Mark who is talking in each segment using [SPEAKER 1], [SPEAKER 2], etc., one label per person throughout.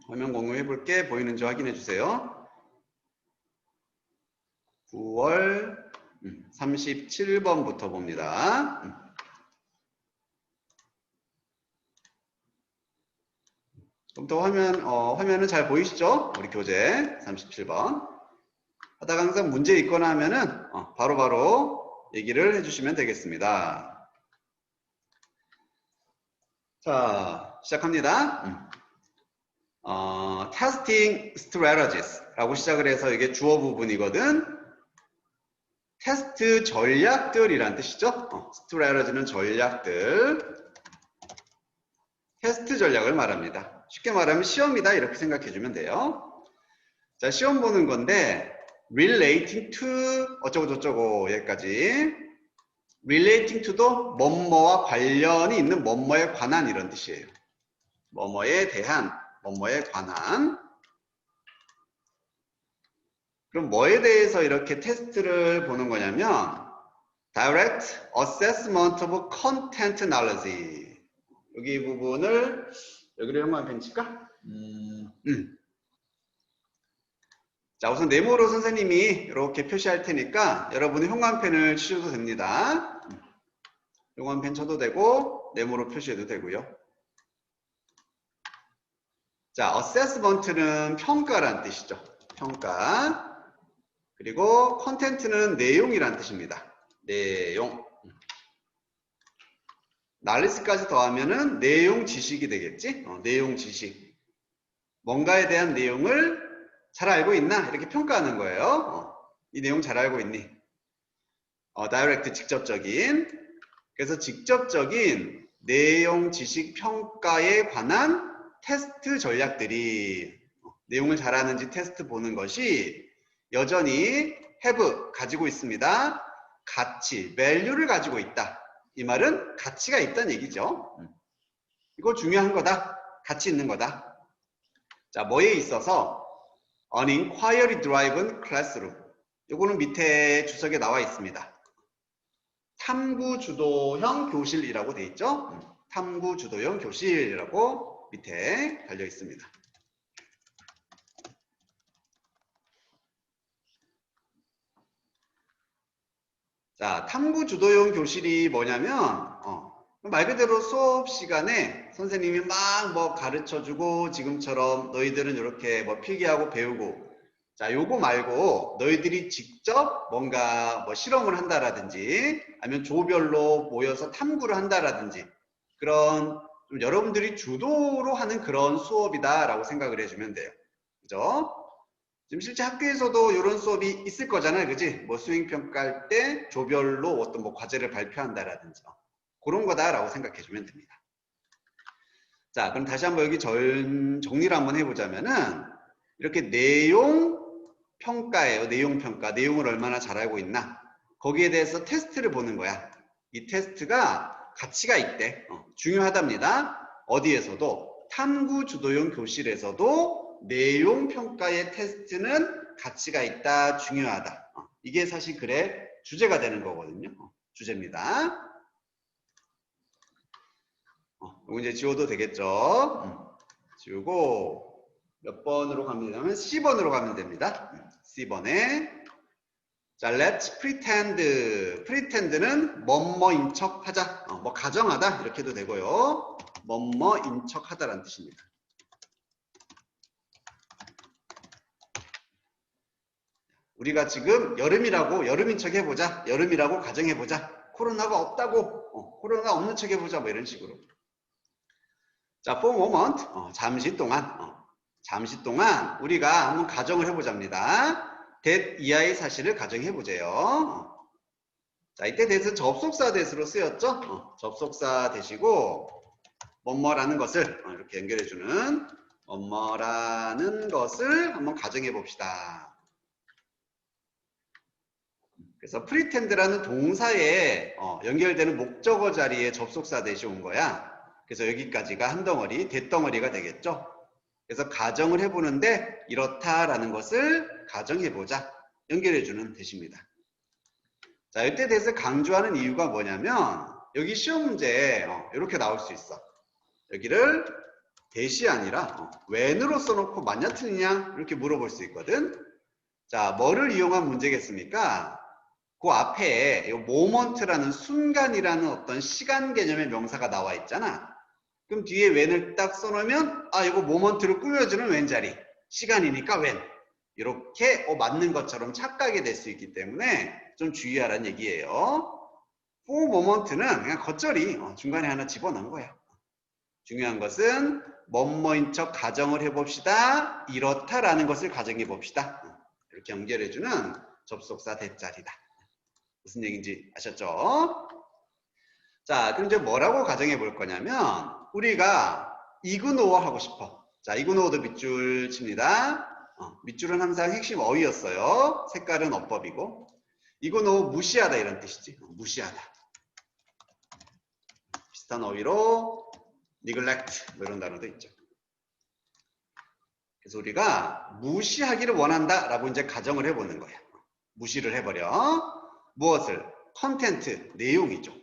[SPEAKER 1] 화면 공유해 볼게. 보이는지 확인해 주세요. 9월 37번부터 봅니다. 그럼부터 화면은 잘 보이시죠? 우리 교재 37번. 하다가 항상 문제 있거나 하면은 바로바로 얘기를 해주시면 되겠습니다. 자, 시작합니다. Testing strategies 라고 시작을 해서 이게 주어 부분이거든. 테스트 전략들이란 뜻이죠. strategy는 전략들. 테스트 전략을 말합니다. 쉽게 말하면 시험이다 이렇게 생각해 주면 돼요. 자, 시험 보는 건데 relating to 어쩌고저쩌고 여기까지. relating to도 뭐뭐와 관련이 있는 뭐뭐에 관한 이런 뜻이에요. 뭐뭐에 대한, 뭐뭐에 관한. 그럼 뭐에 대해서 이렇게 테스트를 보는 거냐면 direct assessment of content knowledge. 여기 이 부분을 여기를 형광펜 칠까? 자, 우선 네모로 선생님이 이렇게 표시할 테니까 여러분이 형광펜을 치셔도 됩니다. 형광펜 쳐도 되고 네모로 표시해도 되고요. 자, assessment는 평가란 뜻이죠. 평가. 그리고 content는 내용이란 뜻입니다. 내용. knowledge까지 더하면은 내용 지식이 되겠지? 내용 지식. 뭔가에 대한 내용을 잘 알고 있나? 이렇게 평가하는 거예요. 이 내용 잘 알고 있니? direct 직접적인. 그래서 직접적인 내용 지식 평가에 관한 테스트 전략들이 내용을 잘 아는지 테스트 보는 것이 여전히 have 가지고 있습니다. 가치, value를 가지고 있다. 이 말은 가치가 있다는 얘기죠. 이거 중요한 거다. 가치 있는 거다. 자, 뭐에 있어서 An inquiry driven classroom. 요거는 밑에 주석에 나와 있습니다. 탐구 주도형 교실이라고 돼 있죠. 탐구 주도형 교실이라고 밑에 달려 있습니다. 자, 탐구 주도형 교실이 뭐냐면 말 그대로 수업 시간에 선생님이 막 뭐 가르쳐주고 지금처럼 너희들은 이렇게 뭐 필기하고 배우고 자, 요거 말고 너희들이 직접 뭔가 뭐 실험을 한다라든지 아니면 조별로 모여서 탐구를 한다라든지 그런 좀 여러분들이 주도로 하는 그런 수업이다라고 생각을 해주면 돼요. 그죠? 지금 실제 학교에서도 이런 수업이 있을 거잖아요. 그지? 뭐 수행평가할 때 조별로 어떤 뭐 과제를 발표한다라든지 그런 거다라고 생각해 주면 됩니다. 자, 그럼 다시 한번 여기 정리를 한번 해보자면은 이렇게 내용 평가예요. 내용 평가. 내용을 얼마나 잘 알고 있나. 거기에 대해서 테스트를 보는 거야. 이 테스트가 가치가 있대. 중요하답니다. 어디에서도 탐구 주도형 교실에서도 내용 평가의 테스트는 가치가 있다. 중요하다. 이게 사실 글의 주제가 되는 거거든요. 주제입니다. 이거 이제 지워도 되겠죠. 지우고 몇 번으로 가면 되냐면 C번으로 가면 됩니다. C번에 자, let's pretend. pretend는 뭐뭐인 척 하자. 뭐 가정하다 이렇게 해도 되고요. 뭐뭐인 척 하다라는 뜻입니다. 우리가 지금 여름이라고 여름인 척 해보자. 여름이라고 가정해보자. 코로나가 없다고 코로나 없는 척 해보자. 뭐 이런 식으로. 자, for a moment. 잠시 동안 우리가 한번 가정을 해보자입니다. that 이하의 사실을 가정해보재요. 자, 이때 that은 접속사 that으로 쓰였죠? 접속사 that이고 뭐뭐라는 것을 이렇게 연결해주는 뭐뭐라는 것을 한번 가정해봅시다. 그래서 pretend라는 동사에 연결되는 목적어 자리에 접속사 that이 온 거야. 그래서 여기까지가 한 덩어리, 대덩어리가 되겠죠. 그래서 가정을 해보는데 이렇다라는 것을 가정해보자. 연결해주는 뜻입니다. 자, 이때 대해서 강조하는 이유가 뭐냐면 여기 시험 문제에 이렇게 나올 수 있어. 여기를 대시 아니라 when으로 써놓고 맞냐 틀리냐 이렇게 물어볼 수 있거든. 자, 뭐를 이용한 문제겠습니까? 그 앞에 이 moment라는 순간이라는 어떤 시간 개념의 명사가 나와 있잖아. 그럼 뒤에 when을 딱 써놓으면 아, 이거 moment를 꾸며주는 when 자리, 시간이니까 when, 이렇게 맞는 것처럼 착각이 될 수 있기 때문에 좀 주의하라는 얘기예요. for moment는 그냥 겉절이 중간에 하나 집어넣은 거야. 중요한 것은 뭐뭐인 척 가정을 해봅시다. 이렇다라는 것을 가정해 봅시다. 이렇게 연결해주는 접속사 대자리다. 무슨 얘기인지 아셨죠? 자, 그럼 이제 뭐라고 가정해 볼 거냐면 우리가 이그노어 하고 싶어. 자, 이그노어도 밑줄 칩니다. 밑줄은 항상 핵심 어휘였어요. 색깔은 어법이고. 이그노어 무시하다 이런 뜻이지. 무시하다. 비슷한 어휘로 neglect 뭐 이런 단어도 있죠. 그래서 우리가 무시하기를 원한다 라고 이제 가정을 해보는 거야. 무시를 해버려. 무엇을? 컨텐트, 내용이죠.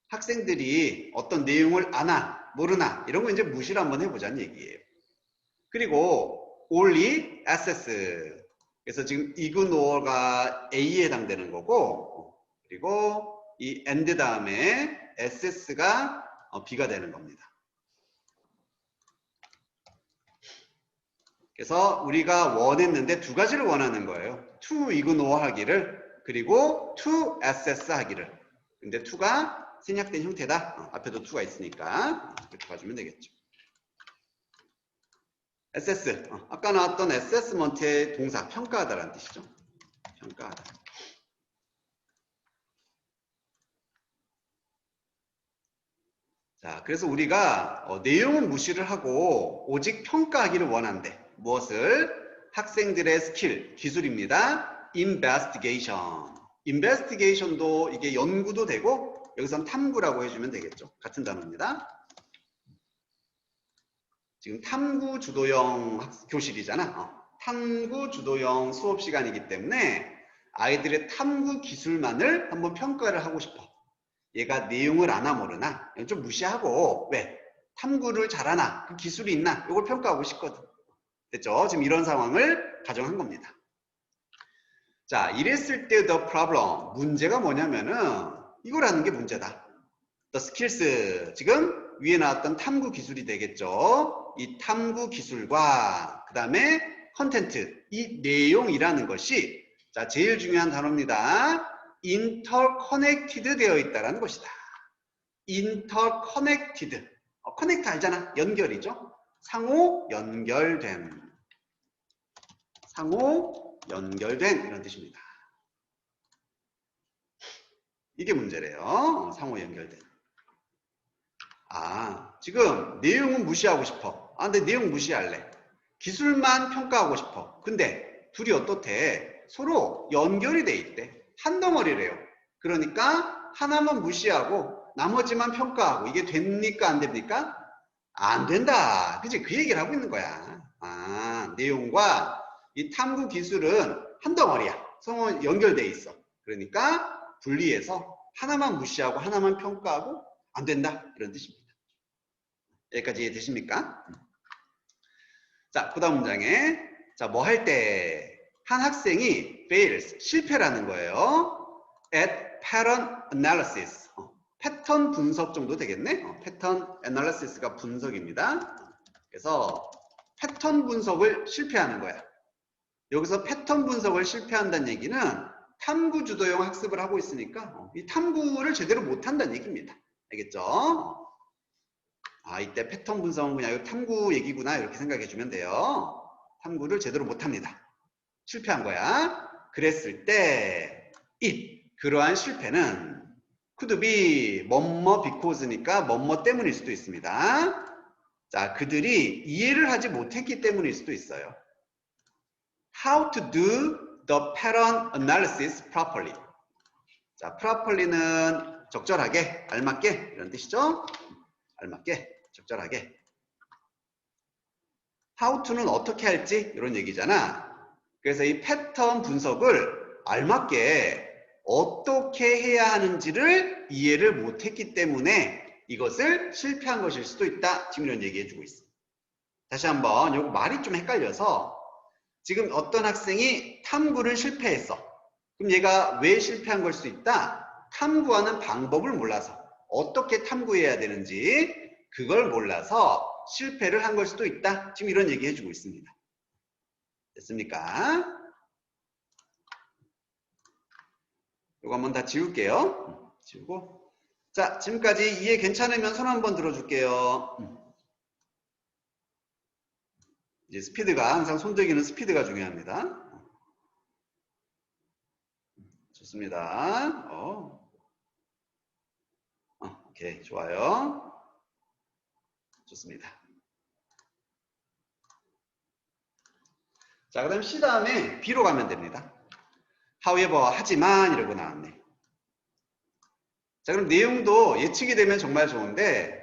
[SPEAKER 1] 학생들이 어떤 내용을 아나, 모르나 이런 거 이제 무시를 한번 해보자는 얘기예요. 그리고 only access. 그래서 지금 ignore가 A에 해당되는 거고, 그리고 이 and 다음에 access가 B가 되는 겁니다. 그래서 우리가 원했는데 두 가지를 원하는 거예요. to ignore 하기를, 그리고 to access 하기를. 근데 to가 생략된 형태다. 앞에도 to가 있으니까 이렇게 봐주면 되겠죠. assess. 아까 나왔던 assessment의 동사, 평가하다라는 뜻이죠. 평가하다. 자, 그래서 우리가 내용은 무시를 하고 오직 평가하기를 원한대. 무엇을? 학생들의 스킬, 기술입니다. investigation. investigation도 이게 연구도 되고 여기선 탐구라고 해주면 되겠죠. 같은 단어입니다. 지금 탐구 주도형 교실이잖아. 탐구 주도형 수업 시간이기 때문에 아이들의 탐구 기술만을 한번 평가를 하고 싶어. 얘가 내용을 아나 모르나 좀 무시하고 왜? 탐구를 잘하나? 그 기술이 있나? 이걸 평가하고 싶거든. 됐죠? 지금 이런 상황을 가정한 겁니다. 자, 이랬을 때 the problem, 문제가 뭐냐면은 이거라는 게 문제다. the skills, 지금 위에 나왔던 탐구 기술이 되겠죠. 이 탐구 기술과 그 다음에 컨텐트, 이 내용이라는 것이 자, 제일 중요한 단어입니다. interconnected 되어 있다는 것이다. interconnected. connect 알잖아. 연결이죠. 상호 연결됨. 상호 연결된 이런 뜻입니다. 이게 문제래요. 상호 연결된. 아, 지금 내용은 무시하고 싶어. 아, 근데 내용 무시할래. 기술만 평가하고 싶어. 근데 둘이 어떻대? 서로 연결이 돼 있대. 한 덩어리래요. 그러니까 하나만 무시하고 나머지만 평가하고 이게 됩니까? 안 됩니까? 안 된다. 그치? 그 얘기를 하고 있는 거야. 아, 내용과 이 탐구 기술은 한 덩어리야. 서로 연결돼 있어. 그러니까 분리해서 하나만 무시하고 하나만 평가하고 안 된다. 이런 뜻입니다. 여기까지 이해되십니까? 자, 그 다음 문장에 자, 뭐 할 때 한 학생이 fails, 실패라는 거예요. at pattern analysis. 패턴 분석 정도 되겠네. 패턴 애널리시스가 분석입니다. 그래서 패턴 분석을 실패하는 거야. 여기서 패턴 분석을 실패한다는 얘기는 탐구 주도형 학습을 하고 있으니까 이 탐구를 제대로 못한다는 얘기입니다. 알겠죠? 아, 이때 패턴 분석은 그냥 탐구 얘기구나 이렇게 생각해 주면 돼요. 탐구를 제대로 못합니다. 실패한 거야. 그랬을 때 it, 그러한 실패는 could be 뭐뭐 because니까 뭐뭐 때문일 수도 있습니다. 자, 그들이 이해를 하지 못했기 때문일 수도 있어요. How to do the pattern analysis properly. 자, properly는 적절하게, 알맞게 이런 뜻이죠. 알맞게, 적절하게. How to는 어떻게 할지 이런 얘기잖아. 그래서 이 패턴 분석을 알맞게 어떻게 해야 하는지를 이해를 못했기 때문에 이것을 실패한 것일 수도 있다. 지금 이런 얘기해주고 있어. 다시 한번 요거 말이 좀 헷갈려서 지금 어떤 학생이 탐구를 실패했어. 그럼 얘가 왜 실패한 걸 수 있다? 탐구하는 방법을 몰라서 어떻게 탐구해야 되는지 그걸 몰라서 실패를 한 걸 수도 있다. 지금 이런 얘기 해주고 있습니다. 됐습니까? 이거 한번 다 지울게요. 지우고. 자, 지금까지 이해 괜찮으면 손 한번 들어줄게요. 이제 스피드가, 항상 손들기는 스피드가 중요합니다. 좋습니다. 오케이, 좋아요. 좋습니다. 자, 그 다음 C 다음에 B로 가면 됩니다. however, 하지만 이러고 나왔네. 자, 그럼 내용도 예측이 되면 정말 좋은데,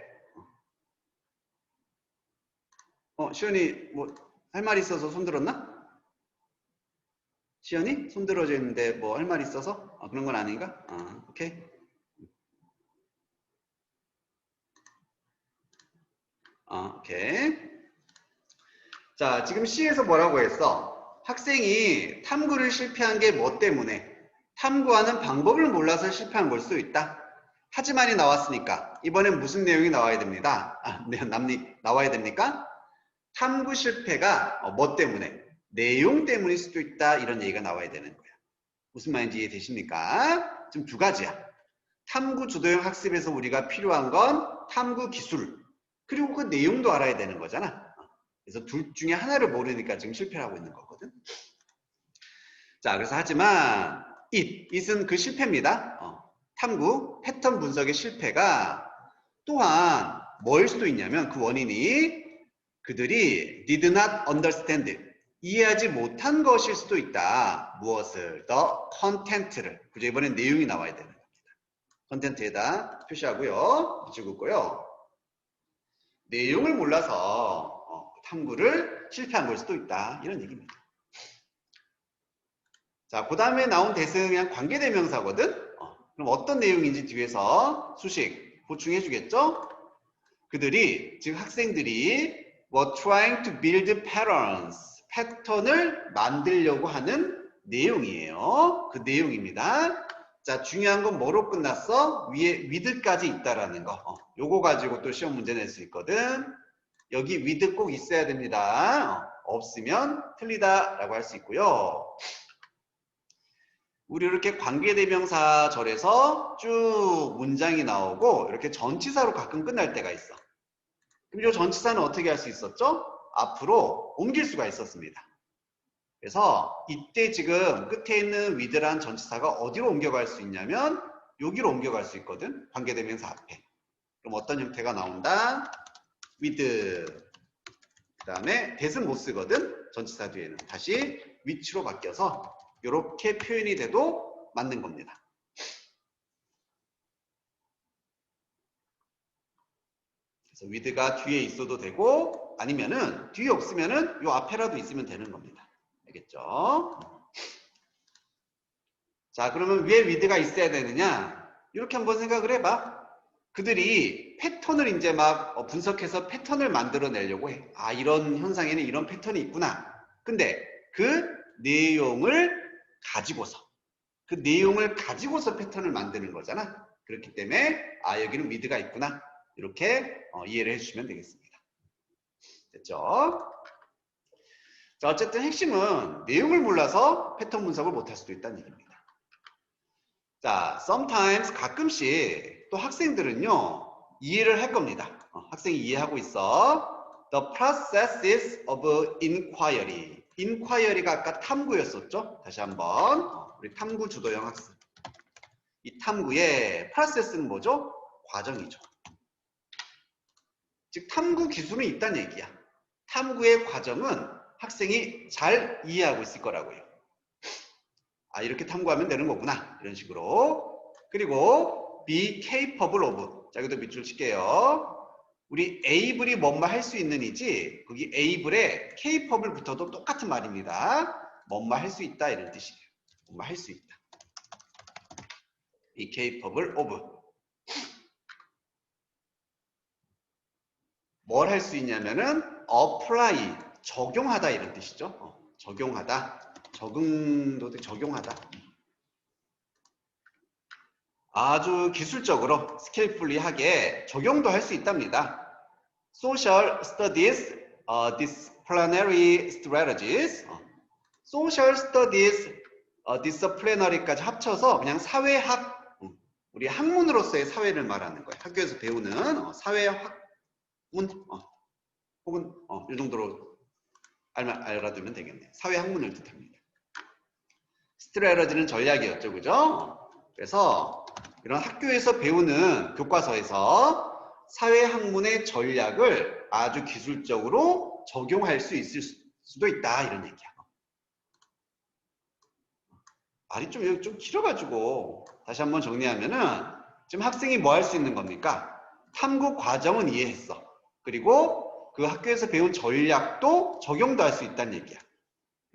[SPEAKER 1] 시연이 뭐 할 말 있어서 손 들었나? 시연이? 손 들어져 있는데 뭐 할 말 있어서? 그런 건 아닌가? 오케이. 오케이. 자, 지금 C에서 뭐라고 했어? 학생이 탐구를 실패한 게 뭐 때문에? 탐구하는 방법을 몰라서 실패한 걸 수도 있다. 하지만이 나왔으니까 이번엔 무슨 내용이 나와야 됩니다. 나와야 됩니까? 탐구 실패가 뭐 때문에? 내용 때문일 수도 있다. 이런 얘기가 나와야 되는 거야. 무슨 말인지 이해되십니까? 지금 두 가지야. 탐구 주도형 학습에서 우리가 필요한 건 탐구 기술, 그리고 그 내용도 알아야 되는 거잖아. 그래서 둘 중에 하나를 모르니까 지금 실패를 하고 있는 거거든. 자, 그래서 하지만 it은 그 실패입니다. 탐구, 패턴 분석의 실패가 또한 뭐일 수도 있냐면 그 원인이 그들이 did not understand, 이해하지 못한 것일 수도 있다. 무엇을? the content를. 그죠? 이번엔 내용이 나와야 되는 겁니다. 컨텐츠에다 표시하고요. 붙이고요. 내용을 몰라서 탐구를 실패한 걸 수도 있다. 이런 얘기입니다. 자, 그 다음에 나온 대승은 그냥 관계대명사거든? 그럼 어떤 내용인지 뒤에서 수식 보충해 주겠죠? 그들이, 즉 학생들이 were trying to build patterns, 패턴을 만들려고 하는 내용이에요. 그 내용입니다. 자, 중요한 건 뭐로 끝났어? 위에 with까지 있다라는 거. 요거 가지고 또 시험 문제 낼 수 있거든. 여기 with 꼭 있어야 됩니다. 없으면 틀리다라고 할 수 있고요. 우리 이렇게 관계대명사절에서 쭉 문장이 나오고 이렇게 전치사로 가끔 끝날 때가 있어. 그럼 이 전치사는 어떻게 할 수 있었죠? 앞으로 옮길 수가 있었습니다. 그래서 이때 지금 끝에 있는 with란 전치사가 어디로 옮겨갈 수 있냐면 여기로 옮겨갈 수 있거든. 관계대명사 앞에. 그럼 어떤 형태가 나온다? with. 그 다음에 that은 못 쓰거든. 전치사 뒤에는. 다시 which로 바뀌어서 이렇게 표현이 돼도 맞는 겁니다. 그래서 with가 뒤에 있어도 되고 아니면은 뒤에 없으면은 요 앞에라도 있으면 되는 겁니다. 알겠죠? 자, 그러면 왜 with가 있어야 되느냐? 이렇게 한번 생각을 해봐. 그들이 패턴을 이제 막 분석해서 패턴을 만들어내려고 해. 이런 현상에는 이런 패턴이 있구나. 근데 그 내용을 가지고서 패턴을 만드는 거잖아. 그렇기 때문에 여기는 with가 있구나. 이렇게 이해를 해주시면 되겠습니다. 됐죠? 자, 어쨌든 핵심은 내용을 몰라서 패턴 분석을 못할 수도 있다는 얘기입니다. 자, sometimes 가끔씩 또 학생들은요 이해를 할 겁니다. 학생이 이해하고 있어. The processes of inquiry. inquiry가 아까 탐구였었죠? 다시 한번 우리 탐구 주도형 학습. 이 탐구의 process는 뭐죠? 과정이죠. 즉 탐구 기술은 있다는 얘기야. 탐구의 과정은 학생이 잘 이해하고 있을 거라고요. 이렇게 탐구하면 되는 거구나. 이런 식으로. 그리고 be capable of. 자, 여기도 밑줄 칠게요. 우리 able이 뭔가 할 수 있는 이지 거기 able에 capable 붙어도 똑같은 말입니다. 뭔가 할 수 있다 이런 뜻이에요. 뭔가 할 수 있다. be capable of. 뭘 할 수 있냐면은 apply, 적용하다 이런 뜻이죠. 적용하다, 적용하다. 아주 기술적으로 스킬풀리하게 적용도 할 수 있답니다. Social Studies, Disciplinary Strategies, Social Studies, Disciplinary까지 합쳐서 그냥 사회학, 우리 학문으로서의 사회를 말하는 거예요. 학교에서 배우는 사회학문, 혹은 이 정도로 알아두면 되겠네요. 사회학문을 뜻합니다. 스트레러지는 전략이었죠, 그죠? 그래서 이런 학교에서 배우는 교과서에서 사회학문의 전략을 아주 기술적으로 적용할 수 있을 수도 있다 이런 얘기야. 말이 좀 길어가지고 다시 한번 정리하면은 지금 학생이 뭐 할 수 있는 겁니까? 탐구 과정은 이해했어. 그리고 그 학교에서 배운 전략도 적용도 할 수 있다는 얘기야.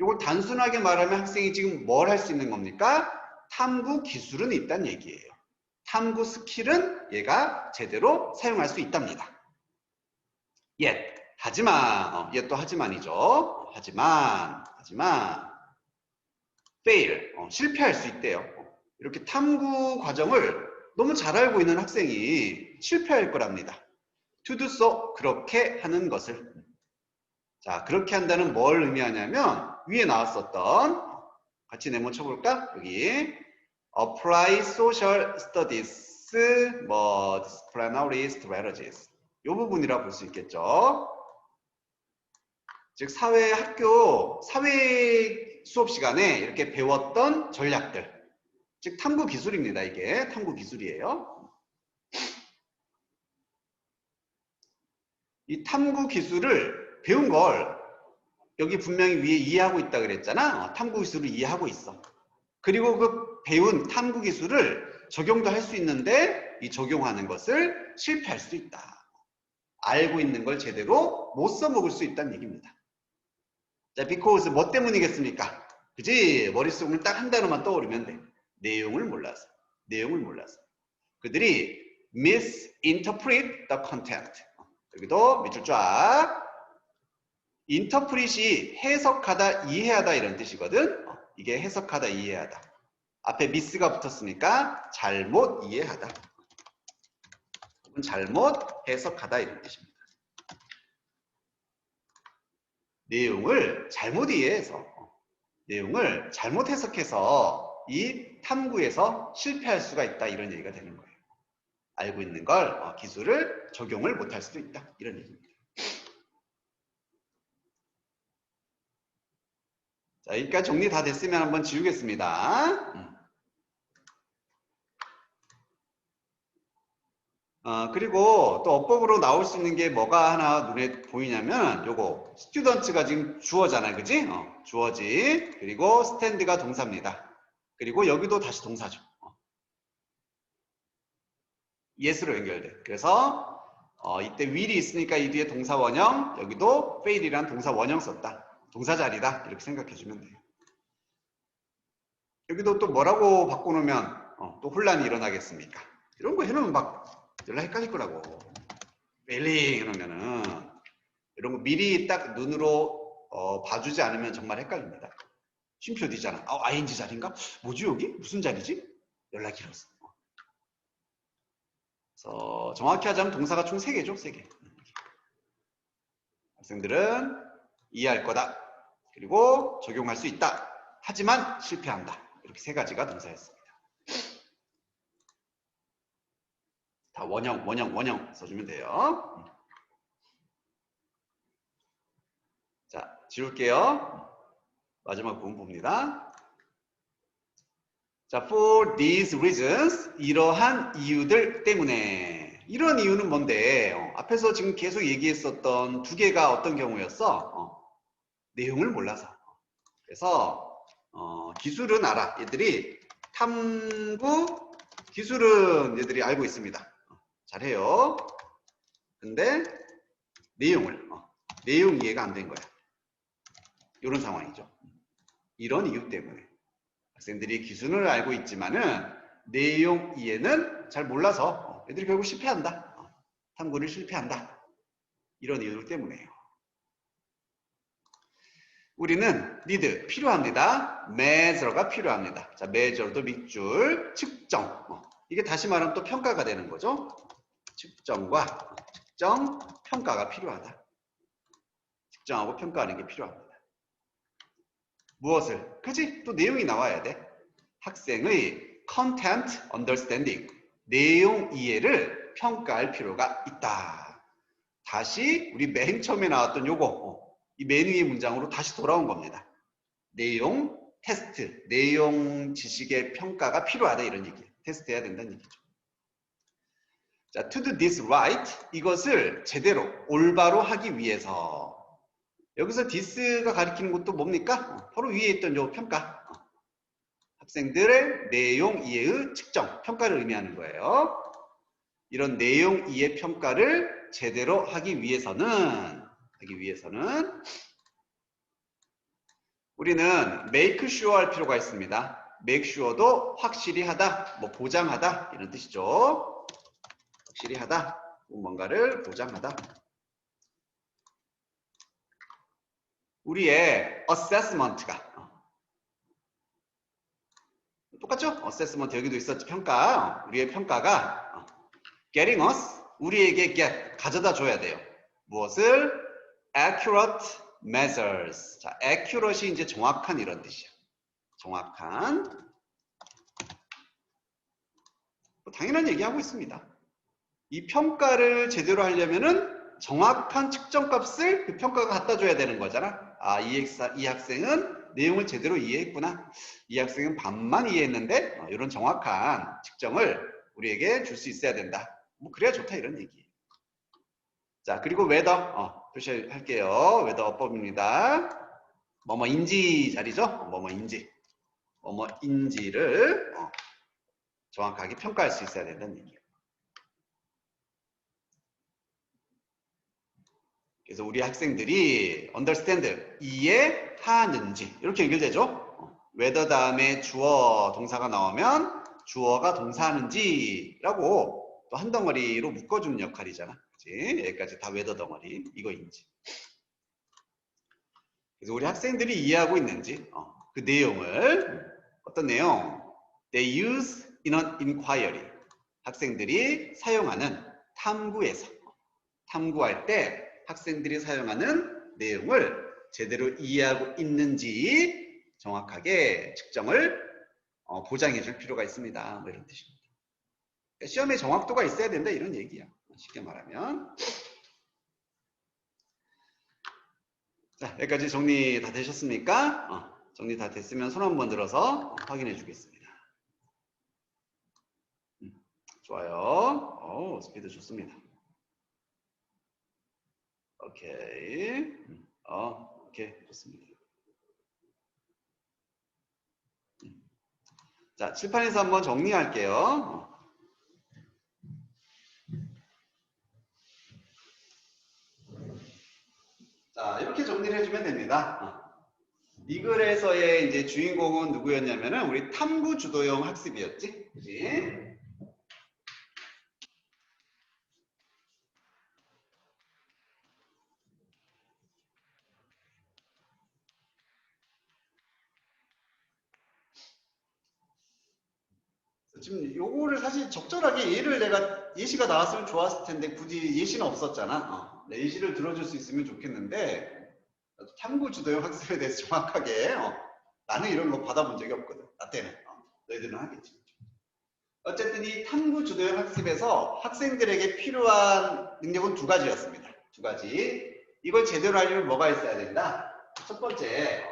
[SPEAKER 1] 이걸 단순하게 말하면 학생이 지금 뭘 할 수 있는 겁니까? 탐구 기술은 있다는 얘기예요. 탐구 스킬은 얘가 제대로 사용할 수 있답니다. Yet, 하지만, yet 또 하지만이죠. 하지만, fail, 실패할 수 있대요. 이렇게 탐구 과정을 너무 잘 알고 있는 학생이 실패할 거랍니다. To do so, 그렇게 하는 것을. 자, 그렇게 한다는 뭘 의미하냐면 위에 나왔었던, 같이 네모 쳐볼까? 여기 apply social studies, disciplinary strategies 이 부분이라 볼 수 있겠죠. 즉 사회 수업 시간에 이렇게 배웠던 전략들, 즉 탐구 기술입니다. 이게 탐구 기술이에요. 이 탐구 기술을 배운 걸 여기 분명히 위에 이해하고 있다 그랬잖아. 탐구 기술을 이해하고 있어. 그리고 그 배운 탐구 기술을 적용도 할 수 있는데 이 적용하는 것을 실패할 수 있다. 알고 있는 걸 제대로 못 써먹을 수 있다는 얘기입니다. 자, because 뭐 때문이겠습니까? 그지? 머릿속을 딱 한 단어만 떠오르면 돼. 내용을 몰라서. 그들이 misinterpret the content. 여기도 밑줄 쫙. interpret이 해석하다, 이해하다 이런 뜻이거든. 이게 해석하다, 이해하다. 앞에 miss가 붙었으니까 잘못 이해하다. 혹은 잘못 해석하다 이런 뜻입니다. 내용을 잘못 이해해서, 내용을 잘못 해석해서 이 탐구에서 실패할 수가 있다 이런 얘기가 되는 거예요. 알고 있는 걸, 기술을 적용을 못할 수도 있다 이런 얘기입니다. 자, 여기까지 정리 다 됐으면 한번 지우겠습니다. 그리고 또 어법으로 나올 수 있는 게 뭐가 하나 눈에 보이냐면 요거 스튜던트가 지금 주어잖아요. 그지? 주어지. 그리고 스탠드가 동사입니다. 그리고 여기도 다시 동사죠. yes로 연결돼. 그래서 이때 will이 있으니까 이 뒤에 동사 원형, 여기도 fail이란 동사 원형 썼다. 동사 자리다. 이렇게 생각해주면 돼요. 여기도 또 뭐라고 바꿔놓으면 또 혼란이 일어나겠습니까? 이런 거 해놓으면 막 연락 헷갈릴 거라고. failing 해놓으면은 이런 거 미리 딱 눈으로 봐주지 않으면 정말 헷갈립니다. 쉼표 뒤잖아. ing 자리인가? 뭐지 여기? 무슨 자리지? 연락이 길었어. 그래서 정확히 하자면 동사가 총 3개죠. 3개. 학생들은 이해할 거다. 그리고 적용할 수 있다. 하지만 실패한다. 이렇게 3가지가 동사였습니다. 다 원형 써주면 돼요. 자, 지울게요. 마지막 부분 봅니다. 자, for these reasons, 이러한 이유들 때문에. 이런 이유는 뭔데? 앞에서 지금 계속 얘기했었던 2개가 어떤 경우였어? 내용을 몰라서. 그래서 기술은 알아. 얘들이 탐구 기술은 얘들이 알고 있습니다. 잘해요. 근데 내용 이해가 안 된 거야. 이런 상황이죠. 이런 이유 때문에 학생들이 기술을 알고 있지만은 내용 이해는 잘 몰라서 애들이 결국 실패한다. 탐구를 실패한다. 이런 이유들 때문에요. 우리는 need 필요합니다. measure가 필요합니다. 자, measure도 밑줄 측정. 이게 다시 말하면 또 평가가 되는 거죠. 측정과 측정, 평가가 필요하다. 측정하고 평가하는 게 필요합니다. 무엇을? 그치? 또 내용이 나와야 돼. 학생의 content understanding, 내용 이해를 평가할 필요가 있다. 다시 우리 맨 처음에 나왔던 요거, 이 맨 위의 문장으로 다시 돌아온 겁니다. 내용 테스트, 내용 지식의 평가가 필요하다 이런 얘기예요. 테스트해야 된다는 얘기죠. 자, to do this right, 이것을 제대로 올바로 하기 위해서. 여기서 this가 가리키는 것도 뭡니까? 바로 위에 있던 요 평가. 학생들의 내용 이해의 측정, 평가를 의미하는 거예요. 이런 내용 이해 평가를 제대로 하기 위해서는 우리는 make sure 할 필요가 있습니다. make sure도 확실히 하다, 뭐 보장하다 이런 뜻이죠. 확실히 하다, 뭔가를 보장하다. 우리의 assessment가 똑같죠? assessment 여기도 있었죠. 평가. 우리의 평가가 getting us, 우리에게 get, 가져다 줘야 돼요. 무엇을? accurate measures. 자, accurate이 이제 정확한 이런 뜻이야. 정확한. 뭐 당연한 얘기하고 있습니다. 이 평가를 제대로 하려면은 정확한 측정값을 그 평가가 갖다 줘야 되는 거잖아. 아, 이 학생은 내용을 제대로 이해했구나. 이 학생은 반만 이해했는데 이런 정확한 측정을 우리에게 줄 수 있어야 된다. 뭐 그래야 좋다 이런 얘기예요. 자, 그리고 whether 표시할게요. whether 어법입니다. 뭐뭐인지 자리죠. 뭐뭐인지를 정확하게 평가할 수 있어야 된다는 얘기예요. 그래서 우리 학생들이 understand, 이해하는지 이렇게 연결되죠. whether 다음에 주어 동사가 나오면 주어가 동사하는지라고 또 한 덩어리로 묶어주는 역할이잖아. 그치? 여기까지 다 whether 덩어리 이거인지. 그래서 우리 학생들이 이해하고 있는지 그 내용을 어떤 내용? They use in an inquiry. 학생들이 사용하는 탐구에서 탐구할 때 학생들이 사용하는 내용을 제대로 이해하고 있는지 정확하게 측정을 보장해 줄 필요가 있습니다. 뭐 이런 뜻입니다. 그러니까 시험에 정확도가 있어야 된다 이런 얘기야. 쉽게 말하면. 자, 여기까지 정리 다 되셨습니까? 정리 다 됐으면 손 한번 들어서 확인해 주겠습니다. 좋아요. 스피드 좋습니다. 오케이. 오케이. 좋습니다. 자, 칠판에서 한번 정리할게요. 자, 이렇게 정리를 해주면 됩니다. 이 글에서의 이제 주인공은 누구였냐면은 우리 탐구 주도형 학습이었지? 그지? 지금 요거를 사실 적절하게 예시가 나왔으면 좋았을 텐데 굳이 예시는 없었잖아. 예시를 들어줄 수 있으면 좋겠는데 탐구 주도형 학습에 대해서 정확하게 나는 이런 거 받아본 적이 없거든. 나 때는. 너희들은 하겠지. 어쨌든 이 탐구 주도형 학습에서 학생들에게 필요한 능력은 두 가지였습니다. 두 가지. 이걸 제대로 하려면 뭐가 있어야 된다? 첫 번째,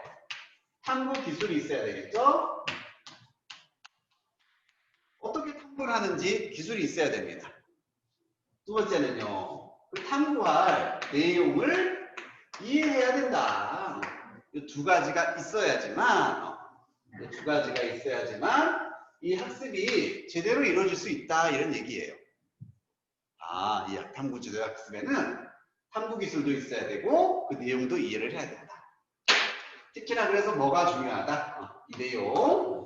[SPEAKER 1] 탐구 기술이 있어야 되겠죠? 어떻게 탐구를 하는지 기술이 있어야 됩니다. 두 번째는요, 그 탐구할 내용을 이해해야 된다. 이 두 가지가 있어야지만, 이 학습이 제대로 이루어질 수 있다. 이런 얘기예요. 이 탐구 주도 학습에는 탐구 기술도 있어야 되고, 그 내용도 이해를 해야 된다. 특히나 그래서 뭐가 중요하다? 이 내용.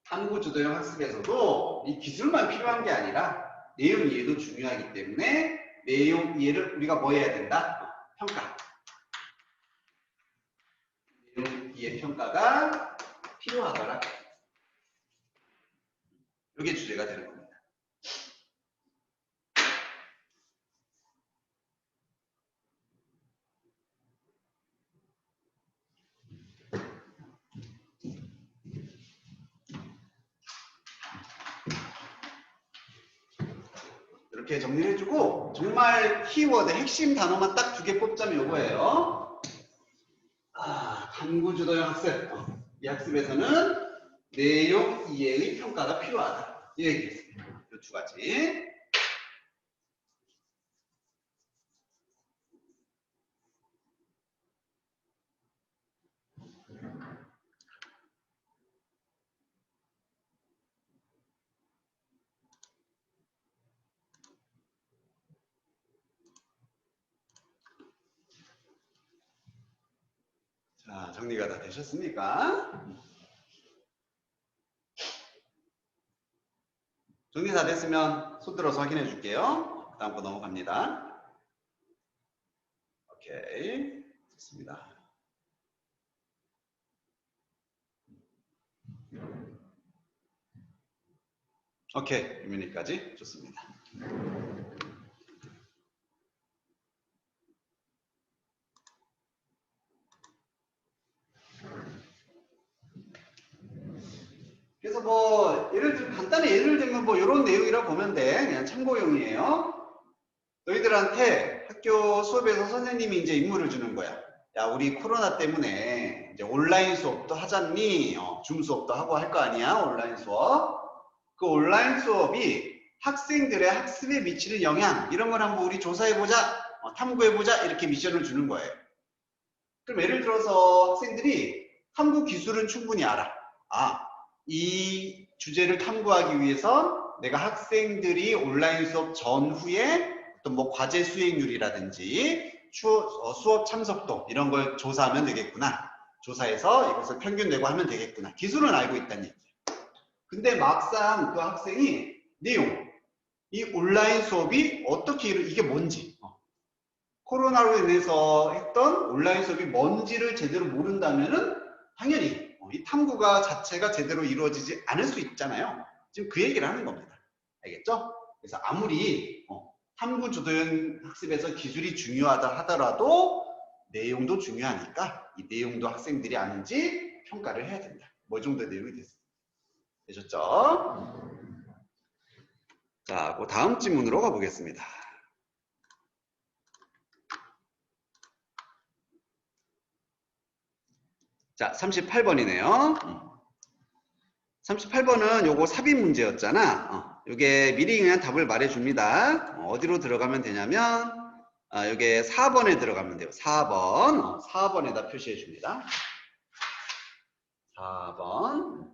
[SPEAKER 1] 탐구 주도형 학습에서도 이 기술만 필요한 게 아니라 내용 이해도 중요하기 때문에 내용 이해를 우리가 뭐 해야 된다? 평가. 이의 평가가 필요하더라. 이게 주제가 되는 겁니다. 이렇게 정리를 해주고 정말 키워드 핵심 단어만 딱 2개 뽑자면 이거예요. 탐구주도형 학습. 이 학습에서는 내용 이해의 평가가 필요하다. 이 얘기겠습니다. 이 2가지. 자, 정리가 다 되셨습니까? 정리 다 됐으면 손 들어서 확인해 줄게요. 다음 거 넘어갑니다. 오케이. 좋습니다. 오케이. 유민이까지 좋습니다. 그래서 뭐 예를 들면 간단히 예를 들면 뭐 이런 내용이라고 보면 돼. 그냥 참고용이에요. 너희들한테 학교 수업에서 선생님이 이제 임무를 주는 거야. 야, 우리 코로나 때문에 이제 온라인 수업도 하잖니? 줌 수업도 하고 할 거 아니야? 온라인 수업. 그 온라인 수업이 학생들의 학습에 미치는 영향 이런 걸 한번 우리 조사해보자, 탐구해보자 이렇게 미션을 주는 거예요. 그럼 예를 들어서 학생들이 탐구 기술은 충분히 알아. 이 주제를 탐구하기 위해서 내가 학생들이 온라인 수업 전후에 어떤 뭐 과제 수행률이라든지 수업 참석도 이런 걸 조사하면 되겠구나. 조사해서 이것을 평균 내고 하면 되겠구나. 기술은 알고 있다는 얘기예요. 근데 막상 그 학생이 내용, 이 온라인 수업이 어떻게 이게 뭔지, 코로나로 인해서 했던 온라인 수업이 뭔지를 제대로 모른다면은 당연히 이 탐구가 자체가 제대로 이루어지지 않을 수 있잖아요. 지금 그 얘기를 하는 겁니다. 알겠죠? 그래서 아무리 탐구 주도형 학습에서 기술이 중요하다 하더라도 내용도 중요하니까 이 내용도 학생들이 아는지 평가를 해야 된다. 뭐 정도의 내용이 되셨죠? 자, 그 다음 질문으로 가보겠습니다. 자, 38번이네요. 38번은 요거 삽입 문제였잖아. 요게 미리 그냥 답을 말해줍니다. 어디로 들어가면 되냐면 요게 4번에 들어가면 돼요. 4번. 4번에다 표시해 줍니다. 4번.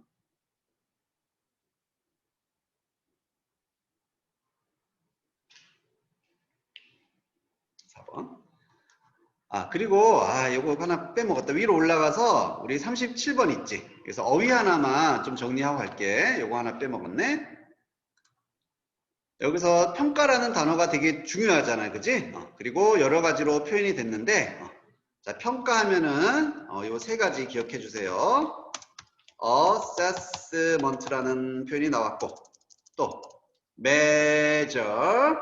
[SPEAKER 1] 그리고 요거 하나 빼먹었다. 위로 올라가서 우리 37번 있지. 그래서 어휘 하나만 좀 정리하고 갈게. 요거 하나 빼먹었네. 여기서 평가라는 단어가 되게 중요하잖아요. 그지? 그리고 여러 가지로 표현이 됐는데 자, 평가하면은 요 3가지 기억해 주세요. assessment라는 표현이 나왔고 또 measure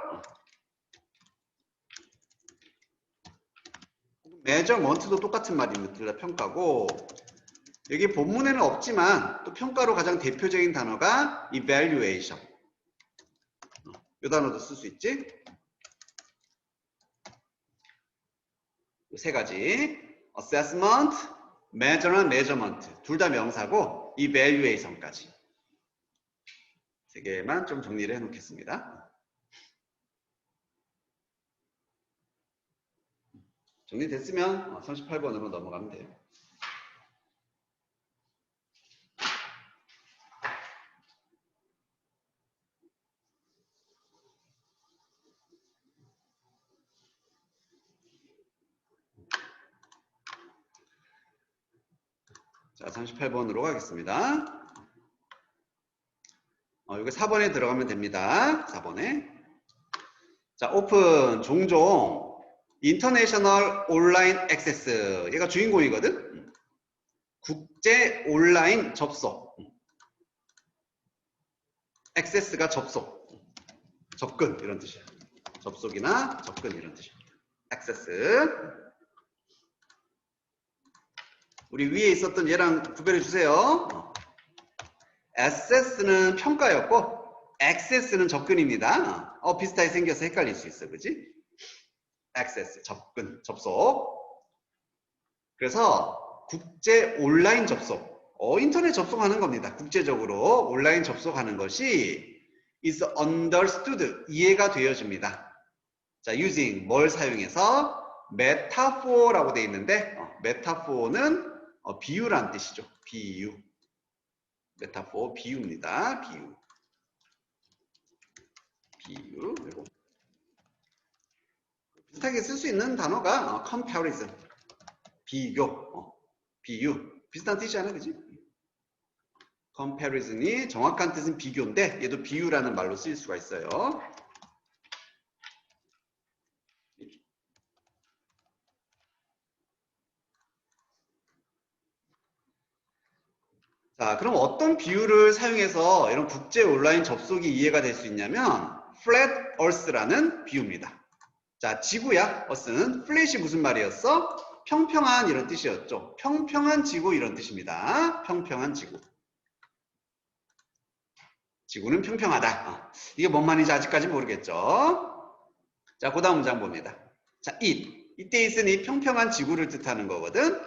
[SPEAKER 1] measurement도 똑같은 말입니다. 평가고 여기 본문에는 없지만 또 평가로 가장 대표적인 단어가 evaluation. 이 단어도 쓸 수 있지? 이 3가지 assessment, measurement 둘 다 명사고 evaluation까지 3개만 좀 정리를 해 놓겠습니다. 정리됐으면 38번으로 넘어가면 돼요. 자, 38번으로 가겠습니다. 여기 4번에 들어가면 됩니다. 4번에. 자, 오픈. 종종 인터내셔널 온라인 액세스. 얘가 주인공이거든. 국제 온라인 접속. 액세스가 접속, 접근 이런 뜻이에요. 접속이나 접근 이런 뜻입니다. 액세스. 우리 위에 있었던 얘랑 구별해 주세요. access는 평가였고 access는 접근입니다. 비슷하게 생겨서 헷갈릴 수 있어, 그지? access, 접근, 접속. 그래서 국제 온라인 접속, 인터넷 접속하는 겁니다. 국제적으로 온라인 접속하는 것이 is understood, 이해가 되어집니다. 자, using, 뭘 사용해서? metaphor라고 되어 있는데 metaphor는 비유란 뜻이죠. 비유. metaphor, 비유입니다. 비유. 비유. 그리고 비슷하게 쓸 수 있는 단어가 comparison, 비교, 비유. 비슷한 뜻이잖아, 그지? comparison이 정확한 뜻은 비교인데 얘도 비유라는 말로 쓰일 수가 있어요. 자, 그럼 어떤 비유를 사용해서 이런 국제 온라인 접속이 이해가 될 수 있냐면 flat earth라는 비유입니다. 자, 지구야. earth는 flat이 무슨 말이었어? 평평한 이런 뜻이었죠. 평평한 지구 이런 뜻입니다. 평평한 지구. 지구는 평평하다. 이게 뭔 말인지 아직까지 모르겠죠. 자, 그 다음 문장 봅니다. 자, 이때 있은 이 평평한 지구를 뜻하는 거거든.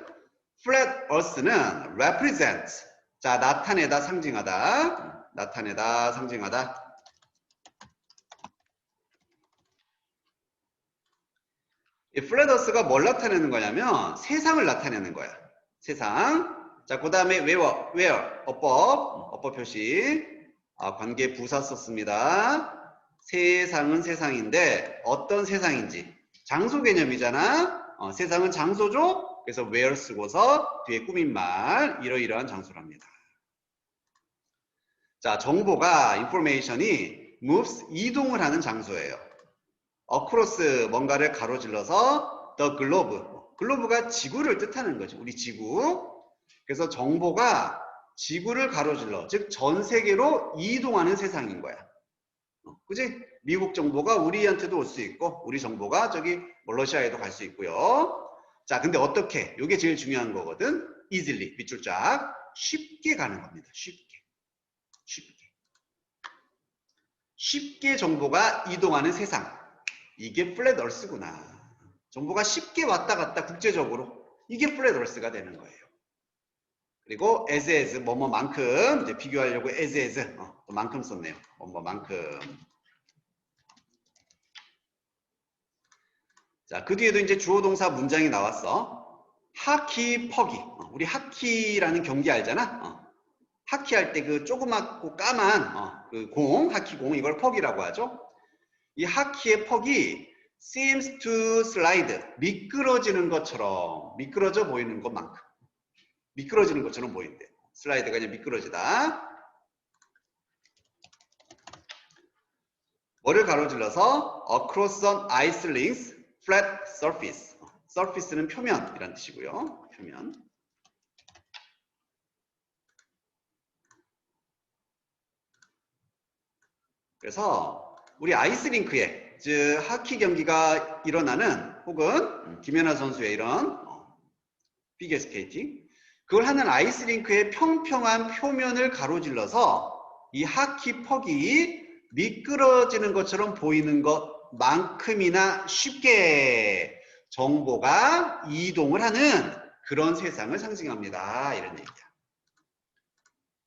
[SPEAKER 1] flat earth는 represent. 자, 나타내다, 상징하다. 나타내다, 상징하다. 이 flat earth가 뭘 나타내는 거냐면 세상을 나타내는 거야. 세상. 자, 그 다음에 where, 어법 표시. 관계 부사 썼습니다. 세상은 세상인데 어떤 세상인지. 장소 개념이잖아. 세상은 장소죠. 그래서 where 쓰고서 뒤에 꾸민말 이러이러한 장소랍니다. 자, 정보가 information이 moves, 이동을 하는 장소예요. across, 뭔가를 가로질러서 the globe, 글로브가 지구를 뜻하는 거죠. 우리 지구. 그래서 정보가 지구를 가로질러, 즉 전 세계로 이동하는 세상인 거야. 그지? 미국 정보가 우리한테도 올 수 있고 우리 정보가 저기 러시아에도 갈 수 있고요. 자, 근데 어떻게? 이게 제일 중요한 거거든. easily, 밑줄짝. 쉽게 가는 겁니다. 쉽게 정보가 이동하는 세상. 이게 플랫 얼스구나. 정보가 쉽게 왔다 갔다 국제적으로. 이게 플랫 얼스가 되는 거예요. 그리고 as, 뭐뭐만큼. 이제 비교하려고 as, 또 만큼 썼네요. 뭐뭐만큼. 자, 그 뒤에도 이제 주어 동사 문장이 나왔어. 하키, 퍼기. 우리 하키라는 경기 알잖아? 하키 할 때 그 조그맣고 까만 그 공, 하키 공, 이걸 퍽이라고 하죠. 이 하키의 퍽이 seems to slide, 미끄러지는 것처럼, 미끄러져 보이는 것만큼. 미끄러지는 것처럼 보인대. 슬라이드가 그냥 미끄러지다. 뭐를 가로질러서 across an ice link's flat surface. surface는 표면이란 뜻이고요. 표면. 그래서 우리 아이스링크에, 즉 하키 경기가 일어나는 혹은 김연아 선수의 이런 피겨스케이팅, 그걸 하는 아이스링크의 평평한 표면을 가로질러서 이 하키 퍽이 미끄러지는 것처럼 보이는 것만큼이나 쉽게 정보가 이동을 하는 그런 세상을 상징합니다. 이런 얘기야.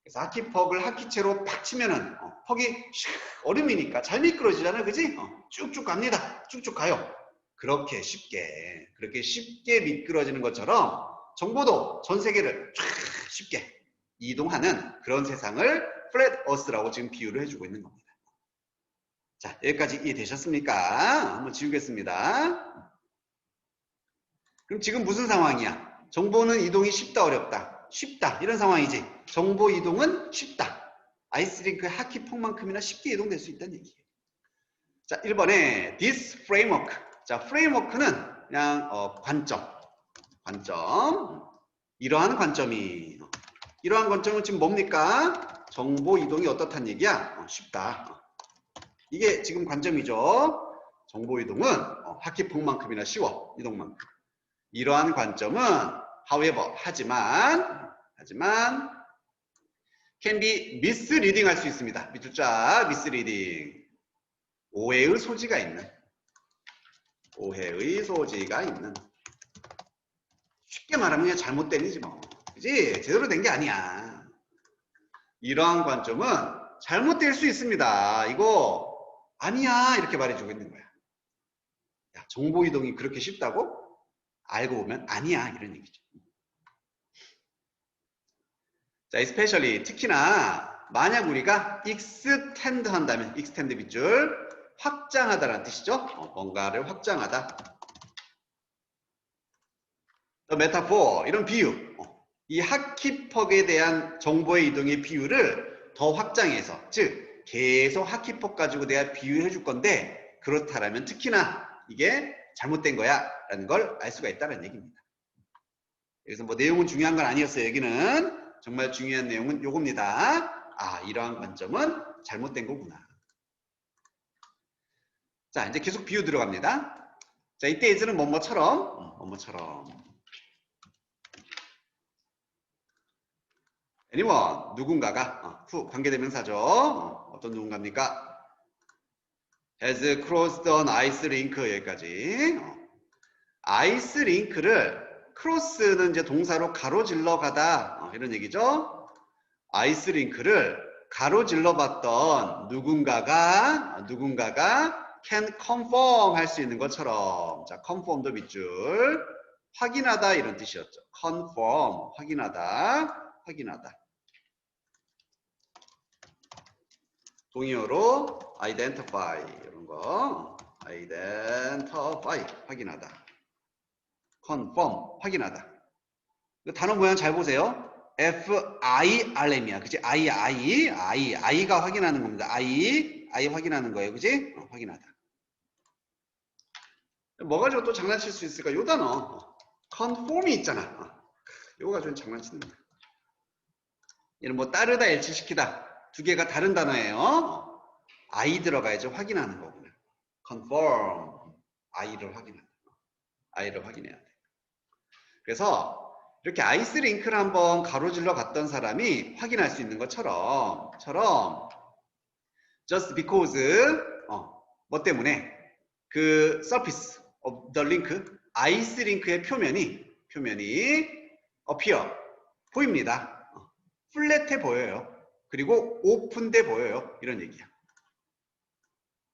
[SPEAKER 1] 그래서 하키퍽을 하키채로 팍 치면은 퍽이 얼음이니까 잘 미끄러지잖아요. 그지? 쭉쭉 갑니다. 쭉쭉 가요. 그렇게 쉽게 미끄러지는 것처럼 정보도 전 세계를 쉽게 이동하는 그런 세상을 플랫 어스라고 지금 비유를 해주고 있는 겁니다. 자, 여기까지 이해되셨습니까? 한번 지우겠습니다. 그럼 지금 무슨 상황이야? 정보는 이동이 쉽다, 어렵다? 쉽다, 이런 상황이지. 정보 이동은 쉽다. 아이스링크 하키퍽만큼이나 쉽게 이동될 수 있다는 얘기예요. 자, 1번에 this framework. 자, framework는 그냥 관점. 이러한 관점이 이러한 관점은 지금 뭡니까? 정보 이동이 어떻단 얘기야? 쉽다. 이게 지금 관점이죠. 정보 이동은 하키폭만큼이나 쉬워. 이동만큼. 이러한 관점은 however 하지만 can be misleading 할 수 있습니다. 밑줄 쫙 misleading. 오해의 소지가 있는. 쉽게 말하면 그냥 잘못된이지 뭐. 그지? 제대로 된 게 아니야. 이러한 관점은 잘못될 수 있습니다. 이거 아니야 이렇게 말해주고 있는 거야. 야, 정보 이동이 그렇게 쉽다고? 알고 보면 아니야 이런 얘기죠. 자, especially 특히나 만약 우리가 extend 한다면 extend 밑줄 확장하다라는 뜻이죠. 뭔가를 확장하다. The metaphor 이런 비유. 이 하키퍽에 대한 정보의 이동의 비유를 더 확장해서 즉 계속 하키퍽 가지고 내가 비유해 줄 건데 그렇다라면 특히나 이게 잘못된 거야 라는 걸 알 수가 있다는 얘기입니다. 여기서 뭐 내용은 중요한 건 아니었어요. 여기는 정말 중요한 내용은 요겁니다. 아, 이러한 관점은 잘못된 거구나. 자, 이제 계속 비유 들어갑니다. 자, 이때 예제는 뭐뭐처럼 anyone 누군가가 관계대명사죠. 어떤 누군가입니까? has crossed an ice rink 여기까지. 아이스 링크를 크로스는 이제 동사로 가로질러 가다 이런 얘기죠. 아이스 링크를 가로질러 봤던 누군가가 can confirm 할 수 있는 것처럼 자 confirm도 밑줄 확인하다 이런 뜻이었죠. confirm 확인하다 동의어로 identify 이런 거 identify 확인하다 confirm 확인하다. 단어 모양 잘 보세요. FIRM이야. 그치? I가 확인하는 겁니다. I 확인하는 거예요. 그치? 확인하다. 뭐 가지고 또 장난칠 수 있을까? 요 단어. conform이 있잖아. 요거 가지고 장난치는 거야. 얘는 뭐 따르다, 일치시키다. 두 개가 다른 단어예요. I 들어가야죠. 확인하는 거구나. confirm. I를 확인해야 돼. 그래서 이렇게 아이스 링크를 한번 가로질러 갔던 사람이 확인할 수 있는 것처럼 just because 뭐 때문에 그 surface of the link 아이스 링크의 표면이 appear 보입니다. 플랫해 보여요. 그리고 오픈돼 보여요. 이런 얘기야.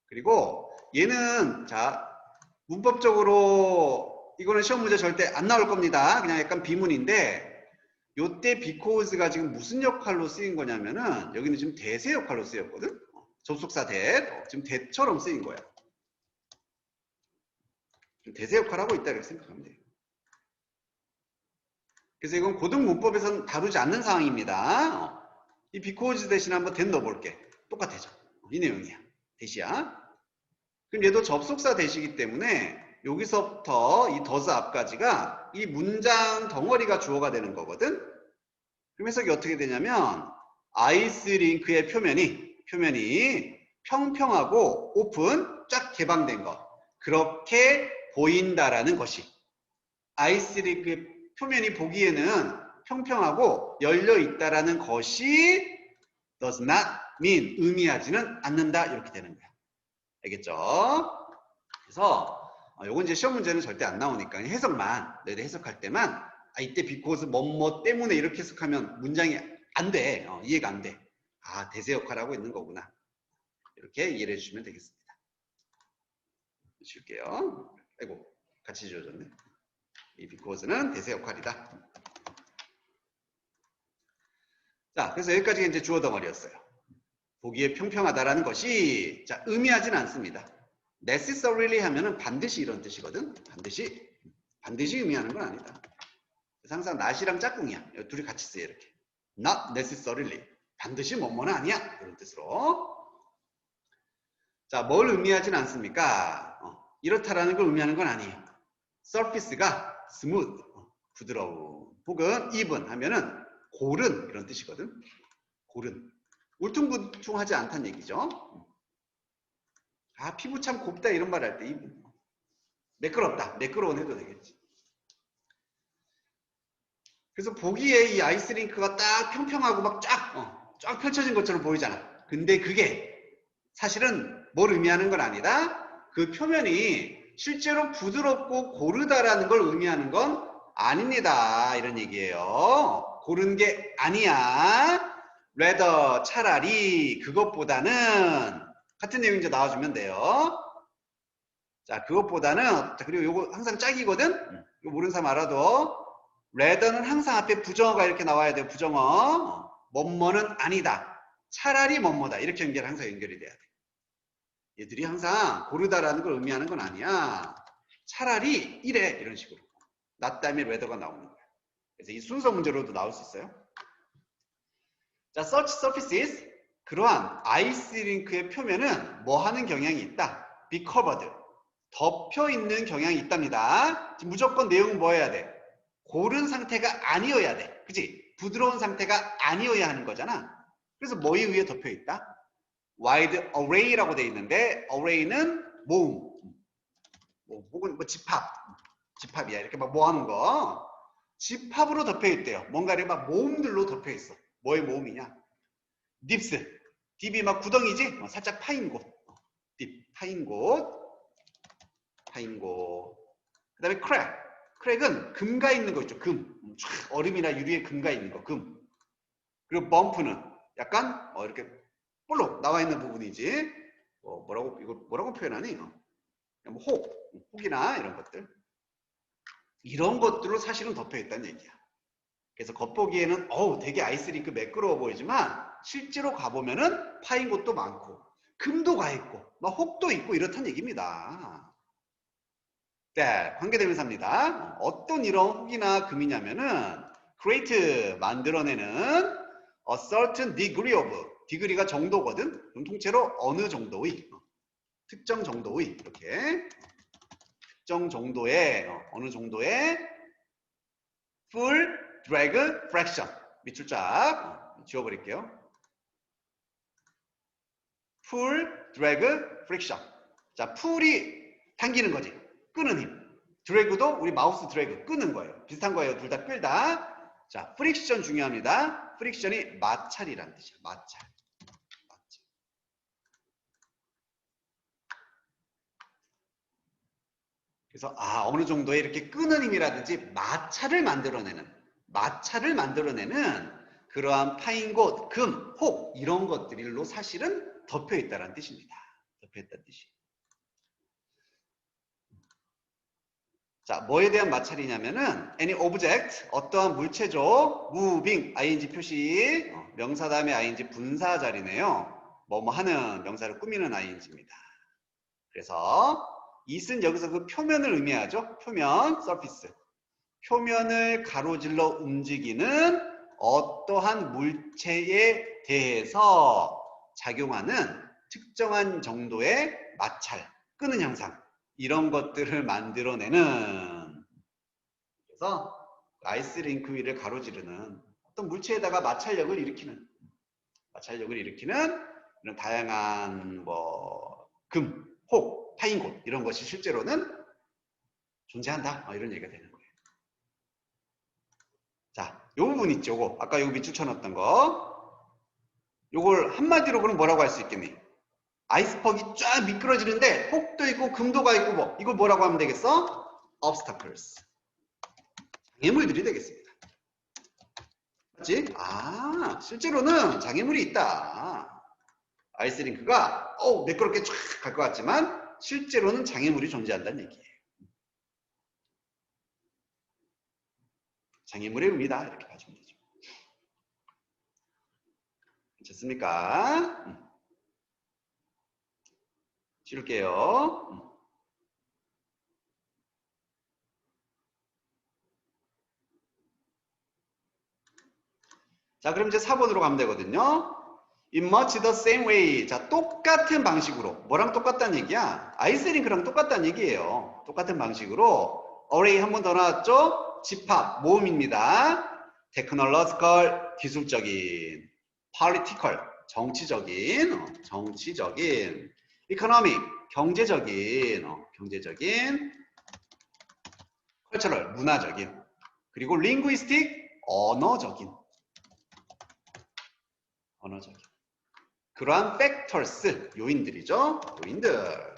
[SPEAKER 1] 그리고 얘는 자 문법적으로 이거는 시험 문제 절대 안 나올 겁니다. 그냥 약간 비문인데 요때 because가 지금 무슨 역할로 쓰인 거냐면은 여기는 지금 대세 역할로 쓰였거든. 접속사 대 지금 대처럼 쓰인 거야. 지금 대세 역할을 하고 있다 이렇게 생각하면 돼요. 그래서 이건 고등 문법에서는 다루지 않는 상황입니다. 이 because 대신 한번 된 넣어볼게. 똑같아져. 이 내용이야. 대시야. 그럼 얘도 접속사 대시기 때문에 여기서부터 이 does 앞까지가 이 문장 덩어리가 주어가 되는 거거든. 그럼 해석이 어떻게 되냐면 아이스 링크의 표면이 평평하고 오픈 쫙 개방된 거 그렇게 보인다라는 것이 아이스 링크의 표면이 보기에는 평평하고 열려 있다라는 것이 does not mean 의미하지는 않는다 이렇게 되는 거야. 알겠죠? 그래서 요건 이제 시험 문제는 절대 안 나오니까 해석만 너희들 해석할 때만 이때 because 뭐뭐 때문에 이렇게 해석하면 문장이 안 돼. 이해가 안 돼. 아 대세 역할을 하고 있는 거구나. 이렇게 이해를 해주시면 되겠습니다. 쉴게요. 아이고 같이 지워졌네. 이 because는 대세 역할이다. 자 그래서 여기까지 이제 주어 덩어리였어요. 보기에 평평하다라는 것이 자 의미하진 않습니다. necessarily 하면은 반드시 이런 뜻이거든. 반드시 의미하는 건 아니다. 그래서 항상 not이랑 짝꿍이야. 둘이 같이 쓰여 이렇게. not necessarily. 반드시 뭐뭐는 아니야. 이런 뜻으로. 자, 뭘 의미하진 않습니까? 이렇다라는 걸 의미하는 건 아니에요. surface가 smooth, 부드러운. 혹은 even 하면은 고른 이런 뜻이거든. 고른. 울퉁불퉁하지 않다는 얘기죠. 아, 피부 참 곱다 이런 말 할 때 even. 매끄럽다. 매끄러운 해도 되겠지. 그래서 보기에 이 아이스링크가 딱 평평하고 막 쫙 펼쳐진 것처럼 보이잖아. 근데 그게 사실은 뭘 의미하는 건 아니다. 그 표면이 실제로 부드럽고 고르다라는 걸 의미하는 건 아닙니다. 이런 얘기예요. 고른 게 아니야. rather 차라리 그것보다는 같은 내용 이제 나와주면 돼요. 자, 그것보다는 자, 그리고 요거 항상 짝이거든. 이거 모르는 사람 알아도 rather는 항상 앞에 부정어가 이렇게 나와야 돼요. 부정어. 뭐뭐는 아니다. 차라리 뭐뭐다. 이렇게 항상 연결이 돼야 돼. 얘들이 항상 고르다라는 걸 의미하는 건 아니야. 차라리 이래. 이런 식으로. not 다음에 rather가 나오는 거야. 그래서 이 순서 문제로도 나올 수 있어요. 자, such surfaces. 그러한 아이스링크의 표면은 뭐 하는 경향이 있다. be covered. 덮여 있는 경향이 있답니다. 지금 무조건 내용은 뭐 해야 돼? 고른 상태가 아니어야 돼. 그치? 부드러운 상태가 아니어야 하는 거잖아. 그래서 뭐에 의해 덮여 있다? wide array라고 돼 있는데 array는 모음. 혹은 뭐 집합이야. 이렇게 막 모아놓은 거. 집합으로 덮여 있대요. 뭔가를 막 모음들로 덮여 있어. 뭐의 모음이냐? 딥스. 딥이 막 구덩이지? 살짝 파인 곳. 딥. 파인 곳. 그 다음에 크랙은 금가 있는 거 있죠. 금. 얼음이나 유리에 금가 있는 거. 금. 그리고 범프는 약간 이렇게 볼록 나와 있는 부분이지. 뭐라고 표현하니? 뭐 혹이나 이런 것들. 이런 것들로 사실은 덮여 있다는 얘기야. 그래서 겉보기에는 되게 아이스링크 매끄러워 보이지만 실제로 가보면은 파인 곳도 많고 금도 가 있고 막 혹도 있고 이렇다는 얘기입니다. 네, 관계대명사입니다. 어떤 이런 혹이나 금이냐면은 create 만들어내는 a certain degree of degree가 정도거든. 그럼 통째로 어느 정도의 특정 정도의 이렇게 특정 정도의 어느 정도의 full drag fraction 밑줄 쫙 지워버릴게요. full drag friction. 자, full이 당기는 거지. 끄는 힘. 드래그도 우리 마우스 드래그 끄는 거예요. 비슷한 거예요. 둘 다 끌다. 자, 프릭션 중요합니다. 프릭션이 마찰이라는 뜻이야. 마찰. 그래서 어느 정도의 이렇게 끄는 힘이라든지 마찰을 만들어내는 그러한 파인 곳, 금, 혹 이런 것들로 사실은 덮여 있다는 뜻입니다. 덮여 있다는 뜻이. 자, 뭐에 대한 마찰이냐면은 any object, 어떠한 물체죠. moving, ing 표시, 명사 다음에 ing 분사 자리네요. 뭐뭐 하는, 명사를 꾸미는 ing입니다. 그래서 it은 여기서 그 표면을 의미하죠. 표면, surface. 표면을 가로질러 움직이는 어떠한 물체에 대해서 작용하는 특정한 정도의 마찰, 끄는 현상. 이런 것들을 만들어내는, 그래서 아이스링크 위를 가로지르는 어떤 물체에다가 마찰력을 일으키는 이런 다양한 금, 혹, 파인 곳 이런 것이 실제로는 존재한다. 이런 얘기가 되는 거예요. 자, 요 부분 있죠. 요거 아까 여기 밑줄 쳐놨던 거. 요걸 한마디로 그럼 뭐라고 할 수 있겠니? 아이스퍽이 쫙 미끄러지는데 혹도 있고 금도가 있고 이거 뭐라고 하면 되겠어? obstacles. 장애물들이 되겠습니다. 맞지? 실제로는 장애물이 있다. 아이스링크가 매끄럽게 쫙 갈 것 같지만 실제로는 장애물이 존재한다는 얘기예요. 장애물의 의미다. 이렇게 봐주면 되죠. 괜찮습니까? 지울게요. 자, 그럼 이제 4번으로 가면 되거든요. In much the same way. 자, 똑같은 방식으로. 뭐랑 똑같다는 얘기야? 아이스링크랑 똑같다는 얘기예요. 똑같은 방식으로 array 한 번 더 나왔죠? 집합, 모음입니다. technological, 기술적인, political, 정치적인, 정치적인, economic, 경제적인, 경제적인, cultural, 문화적인, 그리고 linguistic, 언어적인, 언어적인. 그러한 factors, 요인들이죠. 요인들.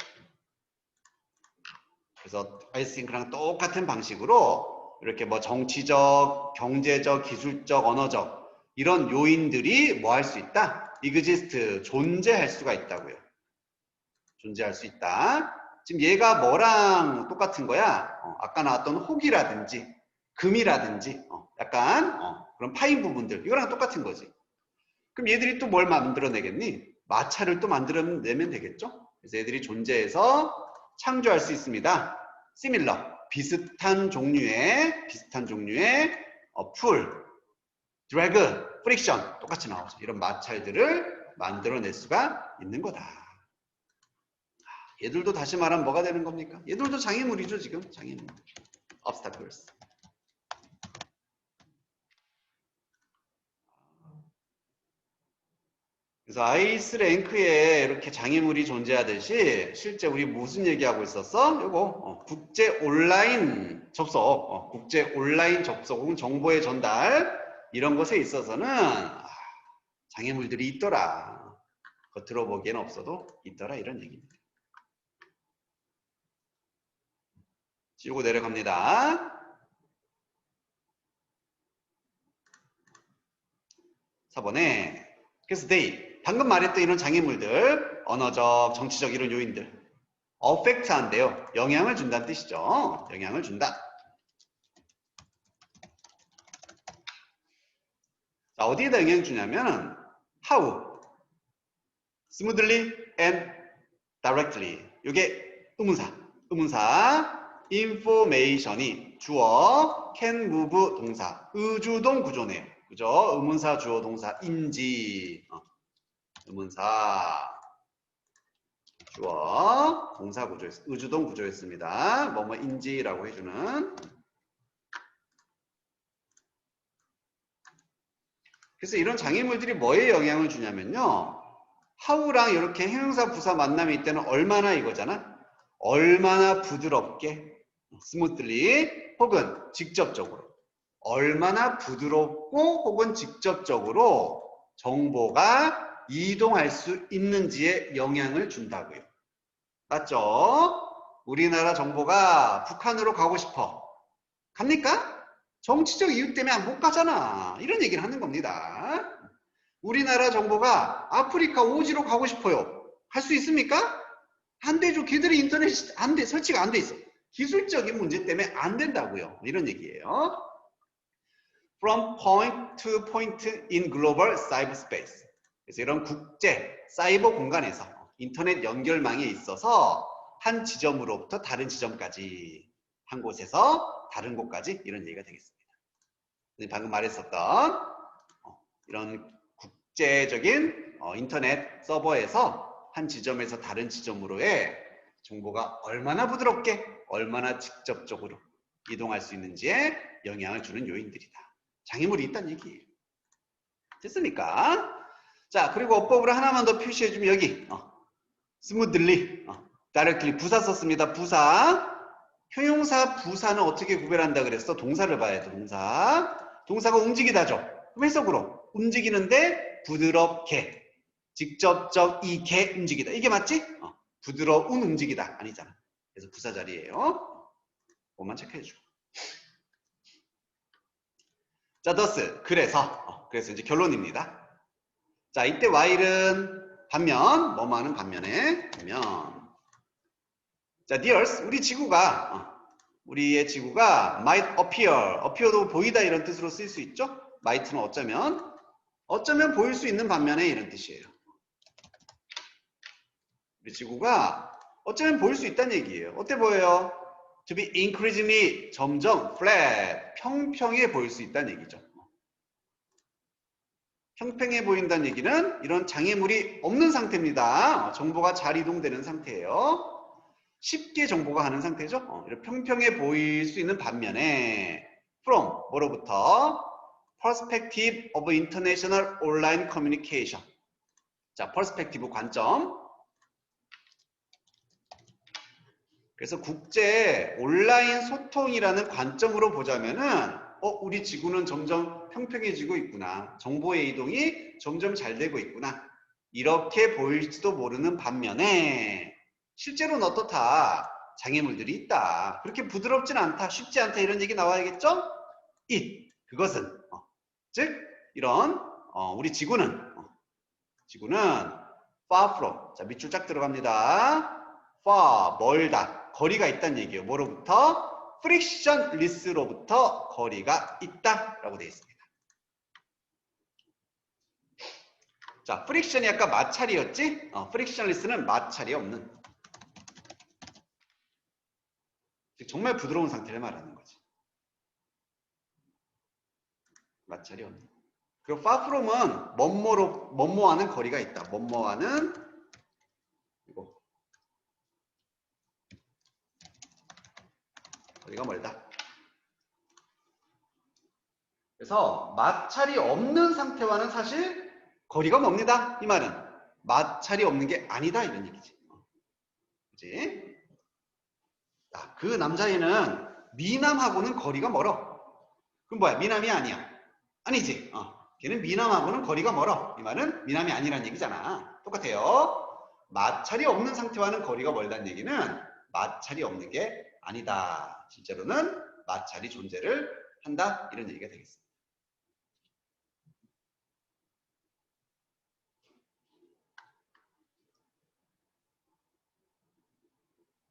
[SPEAKER 1] 그래서 아이싱크랑 똑같은 방식으로 이렇게 뭐 정치적, 경제적, 기술적, 언어적 이런 요인들이 뭐 할 수 있다? exist, 존재할 수가 있다고요. 존재할 수 있다. 지금 얘가 뭐랑 똑같은 거야? 아까 나왔던 혹이라든지 금이라든지 약간 그런 파인 부분들 이거랑 똑같은 거지. 그럼 얘들이 또 뭘 만들어내겠니? 마찰을 또 만들어내면 되겠죠? 그래서 얘들이 존재해서 창조할 수 있습니다. similar, 비슷한 종류의 풀, drag, friction 똑같이 나오죠. 이런 마찰들을 만들어낼 수가 있는 거다. 얘들도 다시 말하면 뭐가 되는 겁니까? 얘들도 장애물이죠, 지금. 장애물. obstacles. 그래서 아이스랭크에 이렇게 장애물이 존재하듯이 실제 우리 무슨 얘기하고 있었어? 요거 국제 온라인 접속, 국제 온라인 접속 혹은 정보의 전달 이런 것에 있어서는 장애물들이 있더라. 겉으로 보기에는 없어도 있더라 이런 얘기입니다. 지우고 내려갑니다. 4번에 그래서 they 방금 말했던 이런 장애물들 언어적, 정치적 이런 요인들 affect 한대요. 영향을 준다는 뜻이죠. 영향을 준다. 자, 어디에다 영향을 주냐면 how, smoothly and directly. 이게 의문사 information이 주어 can move 동사 의주동 구조네요. 그죠? 의문사 주어 동사 인지 의문사 주어 동사 구조였습니다. 의주동 구조였습니다. 뭐뭐인지라고 해주는. 그래서 이런 장애물들이 뭐에 영향을 주냐면요. how랑 이렇게 형용사 부사 만남이 있다는 얼마나 이거잖아. 얼마나 부드럽게 smoothly 혹은 직접적으로 얼마나 부드럽고 혹은 직접적으로 정보가 이동할 수 있는지에 영향을 준다고요. 맞죠? 우리나라 정보가 북한으로 가고 싶어. 갑니까? 정치적 이유 때문에 못 가잖아. 이런 얘기를 하는 겁니다. 우리나라 정보가 아프리카 오지로 가고 싶어요. 할 수 있습니까? 안 되죠. 걔들이 인터넷 안 돼. 설치가 안 돼 있어. 기술적인 문제 때문에 안 된다고요. 이런 얘기예요. From point to point in global cyberspace. 그래서 이런 국제 사이버 공간에서 인터넷 연결망에 있어서 한 지점으로부터 다른 지점까지 한 곳에서 다른 곳까지 이런 얘기가 되겠습니다. 방금 말했었던 이런 국제적인 인터넷 서버에서 한 지점에서 다른 지점으로의 정보가 얼마나 부드럽게 얼마나 직접적으로 이동할 수 있는지에 영향을 주는 요인들이다. 장애물이 있다는 얘기예요. 됐습니까? 자, 그리고 어법으로 하나만 더 표시해주면 여기 smoothly, directly 부사 썼습니다. 부사. 형용사 부사는 어떻게 구별한다 그랬어? 동사를 봐야 돼. 동사가 움직이다죠. 그럼 해석으로 움직이는데 부드럽게 직접적이게 움직이다. 이게 맞지? 부드러운 움직이다 아니잖아. 그래서 부사 자리예요. 그것만 체크해주고. 자, thus 그래서 이제 결론입니다. 자, 이때 while은 반면 뭐뭐 하는 반면에 반면. 자, the earth 우리의 지구가 might appear도 보이다 이런 뜻으로 쓸 수 있죠. might는 어쩌면 보일 수 있는 반면에 이런 뜻이에요. 우리 지구가 어쩌면 보일 수 있다는 얘기예요. 어때 보여요? To be increasingly 점점 flat 평평해 보일 수 있다는 얘기죠. 평평해 보인다는 얘기는 이런 장애물이 없는 상태입니다. 정보가 잘 이동되는 상태예요. 쉽게 정보가 가는 상태죠. 이렇게 평평해 보일 수 있는 반면에 from 뭐로부터? perspective of international online communication. 자, perspective 관점. 그래서 국제 온라인 소통이라는 관점으로 보자면은 우리 지구는 점점 평평해지고 있구나. 정보의 이동이 점점 잘 되고 있구나. 이렇게 보일지도 모르는 반면에 실제로는 어떻다? 장애물들이 있다. 그렇게 부드럽진 않다. 쉽지 않다. 이런 얘기 나와야겠죠? 그것은 즉 이런 우리 지구는 far from. 자, 밑줄 쫙 들어갑니다. far, 멀다. 거리가 있다는 얘기예요. 뭐로부터? frictionless로부터 거리가 있다라고 되어 있습니다. 자, friction이 아까 마찰이었지? frictionless는 마찰이 없는. 정말 부드러운 상태를 말하는 거지. 마찰이 없는. 그리고 far from은 뭐뭐와는 거리가 있다. 뭐뭐와는 이거 거리가 멀다. 그래서 마찰이 없는 상태와는 사실 거리가 멉니다. 이 말은 마찰이 없는 게 아니다 이런 얘기지. 그치? 자, 그 남자애는 미남하고는 거리가 멀어. 그럼 뭐야? 미남이 아니야. 아니지. 걔는 미남하고는 거리가 멀어. 이 말은 미남이 아니란 얘기잖아. 똑같아요. 마찰이 없는 상태와는 거리가 멀다는 얘기는 마찰이 없는 게 아니다. 실제로는 마찰이 존재를 한다. 이런 얘기가 되겠습니다.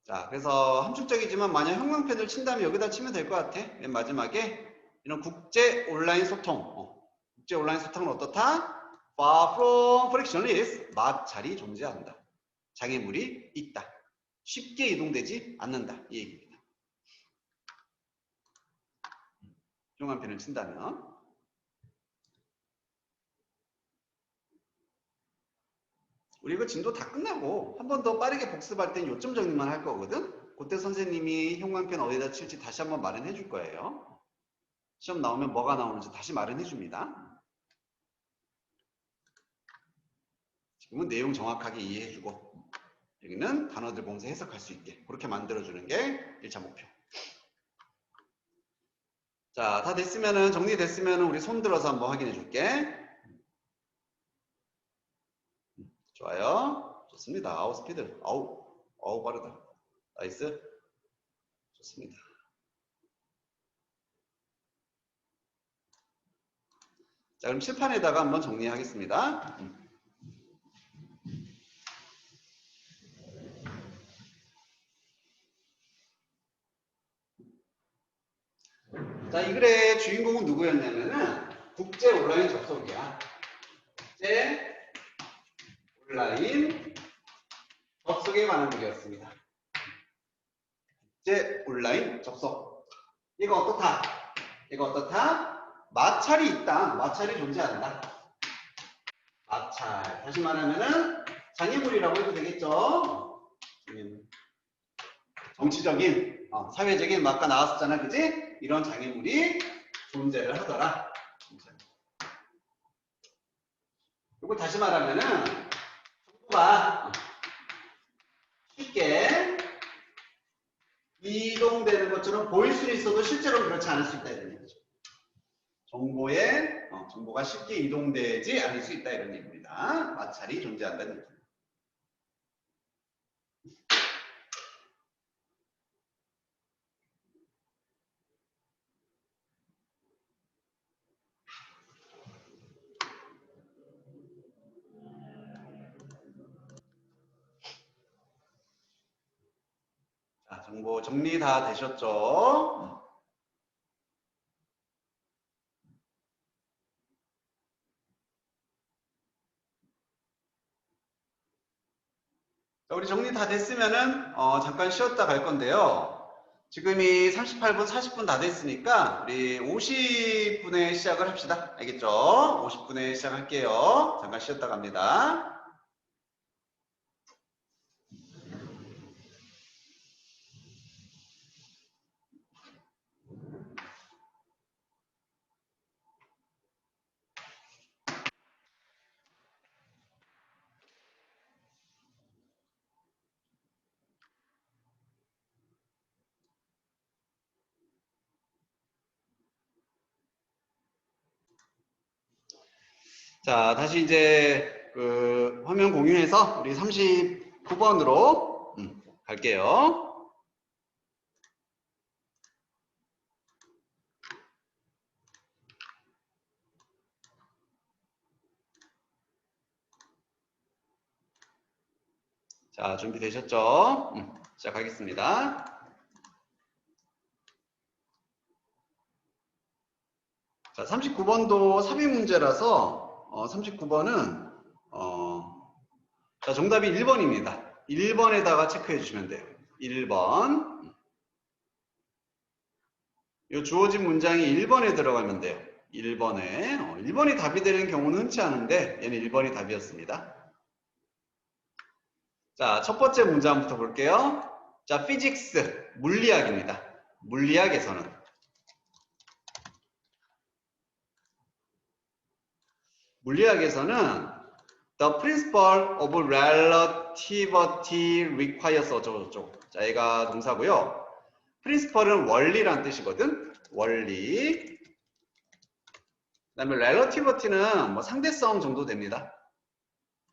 [SPEAKER 1] 자, 그래서 함축적이지만 만약 형광펜을 친다면 여기다 치면 될 것 같아. 맨 마지막에 이런 국제 온라인 소통. 국제 온라인 소통은 어떻다? Far from frictionless. 마찰이 존재한다. 장애물이 있다. 쉽게 이동되지 않는다. 이 얘기입니다. 형광펜을 친다면. 우리 이거 진도 다 끝나고 한 번 더 빠르게 복습할 땐 요점 정리만 할 거거든. 그때 선생님이 형광펜 어디다 칠지 다시 한번 말은 해줄 거예요. 시험 나오면 뭐가 나오는지 다시 말은 해줍니다. 지금은 내용 정확하게 이해해주고 여기는 단어들 보면서 해석할 수 있게 그렇게 만들어주는 게 1차 목표. 자, 다 됐으면은 정리됐으면은 우리 손 들어서 한번 확인해 줄게. 좋아요. 좋습니다. 아우 스피드. 아우 빠르다. 나이스. 좋습니다. 자, 그럼 칠판에다가 한번 정리하겠습니다. 자, 이 글의 주인공은 누구였냐면은 국제 온라인 접속이야. 국제 온라인 접속에 관한 글이었습니다. 국제 온라인 접속. 이거 어떻다? 이거 어떻다? 마찰이 있다. 마찰이 존재한다. 마찰. 다시 말하면은 장애물이라고 해도 되겠죠? 정치적인, 사회적인 아까 나왔었잖아, 그지? 이런 장애물이 존재를 하더라. 이거 다시 말하면은 정보가 쉽게 이동되는 것처럼 보일 수는 있어도 실제로 그렇지 않을 수 있다 이런 얘기죠. 정보가 쉽게 이동되지 않을 수 있다 이런 얘기입니다. 마찰이 존재한다는 얘기입니다. 자, 정보 정리 다 되셨죠? 자, 우리 정리 다 됐으면은 잠깐 쉬었다 갈 건데요. 지금이 38분, 40분 다 됐으니까 우리 50분에 시작을 합시다. 알겠죠? 50분에 시작할게요. 잠깐 쉬었다 갑니다. 자, 다시 이제 그 화면 공유해서 우리 39번으로 갈게요. 자, 준비되셨죠? 시작하겠습니다. 자, 39번도 삽입 문제라서 39번은 자, 정답이 1번입니다. 1번에다가 체크해 주시면 돼요. 1번. 이 주어진 문장이 1번에 들어가면 돼요. 1번에. 1번이 답이 되는 경우는 흔치 않은데 얘는 1번이 답이었습니다. 자, 첫 번째 문장부터 볼게요. 자, 피직스, 물리학입니다. 물리학에서는 The principle of relativity requires 어쩌고저쩌고. 자, 얘가 동사고요. principle은 원리란 뜻이거든. 원리. 그다음에 relativity는 뭐 상대성 정도 됩니다.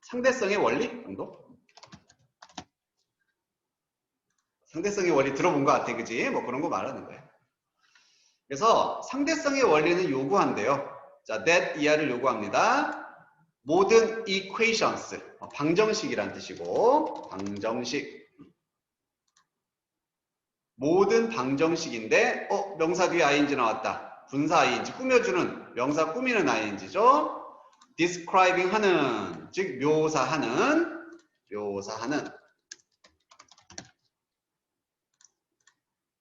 [SPEAKER 1] 상대성의 원리 정도? 상대성의 원리 들어본 것 같아, 그지? 뭐 그런 거 말하는 거예요. 그래서 상대성의 원리는 요구한대요. 자, that 이하를 요구합니다. 모든 equations, 방정식이란 뜻이고, 방정식. 모든 방정식인데, 명사 뒤에 ing 나왔다. 분사 ing, 꾸며주는, 명사 꾸미는 ing죠. describing 하는, 즉 묘사하는.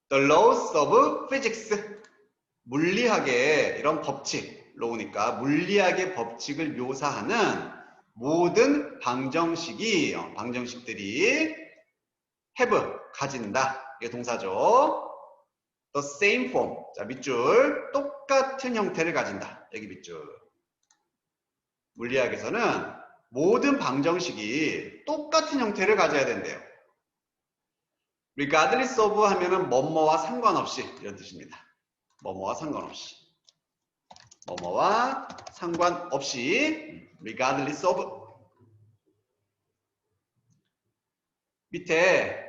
[SPEAKER 1] The laws of physics. 물리학의 이런 법칙, law니까 물리학의 법칙을 묘사하는 모든 방정식들이 have, 가진다. 이게 동사죠. The same form. 자, 밑줄. 똑같은 형태를 가진다. 여기 밑줄. 물리학에서는 모든 방정식이 똑같은 형태를 가져야 된대요. regardless of 하면은 뭐뭐와 상관없이 이런 뜻입니다. 뭐뭐와 상관없이 regardless of. 밑에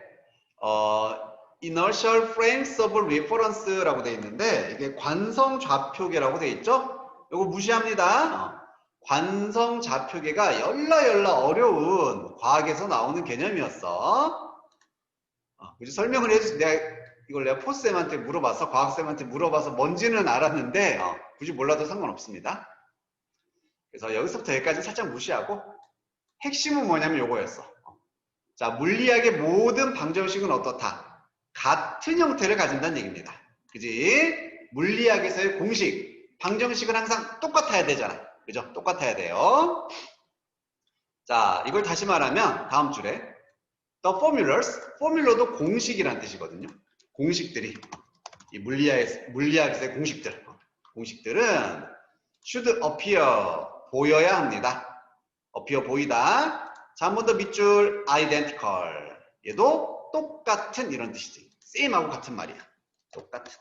[SPEAKER 1] inertial frames of reference라고 되어 있는데 이게 관성좌표계라고 되어 있죠? 이거 무시합니다. 관성좌표계가 열나 어려운 과학에서 나오는 개념이었어. 그래서 설명을 해주세요. 내가 포스쌤한테 물어봐서, 과학쌤한테 물어봐서 뭔지는 알았는데 굳이 몰라도 상관없습니다. 그래서 여기서부터 여기까지 살짝 무시하고 핵심은 뭐냐면 요거였어. 자, 물리학의 모든 방정식은 어떻다? 같은 형태를 가진다는 얘기입니다. 그지? 물리학에서의 공식, 방정식은 항상 똑같아야 되잖아. 그죠? 똑같아야 돼요. 자, 이걸 다시 말하면 다음 줄에 The formulas, 포뮬러도 공식이란 뜻이거든요. 공식들이, 이 물리학에서의 공식들은 should appear, 보여야 합니다. appear, 보이다. 자, 한 번 더 밑줄 identical. 얘도 똑같은 이런 뜻이지. same하고 같은 말이야. 똑같은.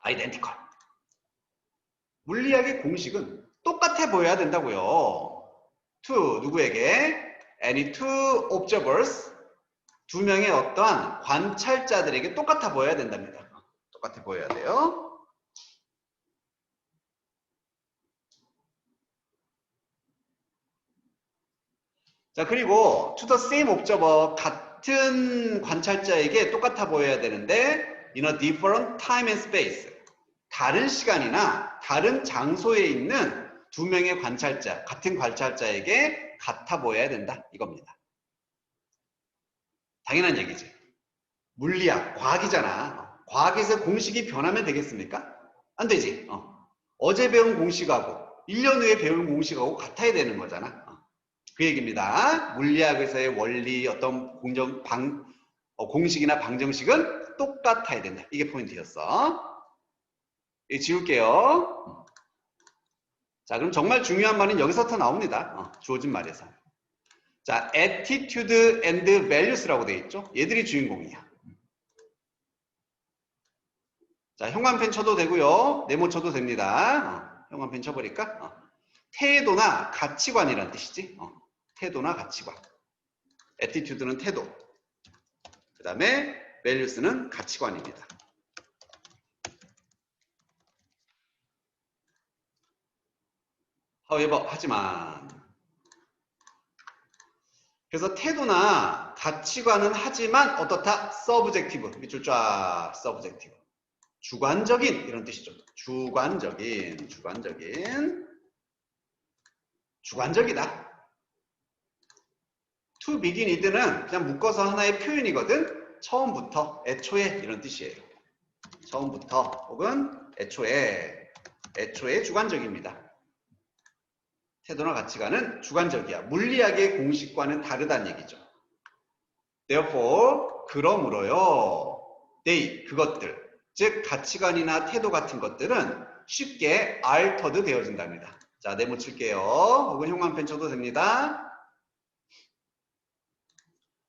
[SPEAKER 1] identical. 물리학의 공식은 똑같아 보여야 된다고요. to, 누구에게? any two observers, 두 명의 어떠한 관찰자들에게 똑같아 보여야 된답니다. 똑같아 보여야 돼요. 자, 그리고 to the same observer, 같은 관찰자에게 똑같아 보여야 되는데 in a different time and space, 다른 시간이나 다른 장소에 있는 두 명의 관찰자, 같은 관찰자에게 같아 보여야 된다. 이겁니다. 당연한 얘기지. 물리학, 과학이잖아. 과학에서 공식이 변하면 되겠습니까? 안 되지. 어제 배운 공식하고 1년 후에 배운 공식하고 같아야 되는 거잖아. 그 얘기입니다. 물리학에서의 원리, 어떤 공식이나 방정식은 똑같아야 된다. 이게 포인트였어. 지울게요. 자, 그럼 정말 중요한 말은 여기서부터 나옵니다. 주어진 말에서. 자, attitude and values라고 되어 있죠. 얘들이 주인공이야. 자, 형광펜 쳐도 되고요. 네모 쳐도 됩니다. 형광펜 쳐버릴까? 태도나 가치관이란 뜻이지. 태도나 가치관. attitude는 태도. 그 다음에 values는 가치관입니다. however, 하지만. 그래서 태도나 가치관은 하지만 어떻다? subjective. 밑줄 쫙 subjective. 주관적인 이런 뜻이죠. 주관적이다. to begin with는 그냥 묶어서 하나의 표현이거든. 처음부터, 애초에 이런 뜻이에요. 처음부터 혹은 애초에 주관적입니다. 태도나 가치관은 주관적이야. 물리학의 공식과는 다르다는 얘기죠. Therefore, 그러므로요. they, 그것들, 즉 가치관이나 태도 같은 것들은 쉽게 altered 되어진답니다. 자, 네모 칠게요. 혹은 형광펜 쳐도 됩니다.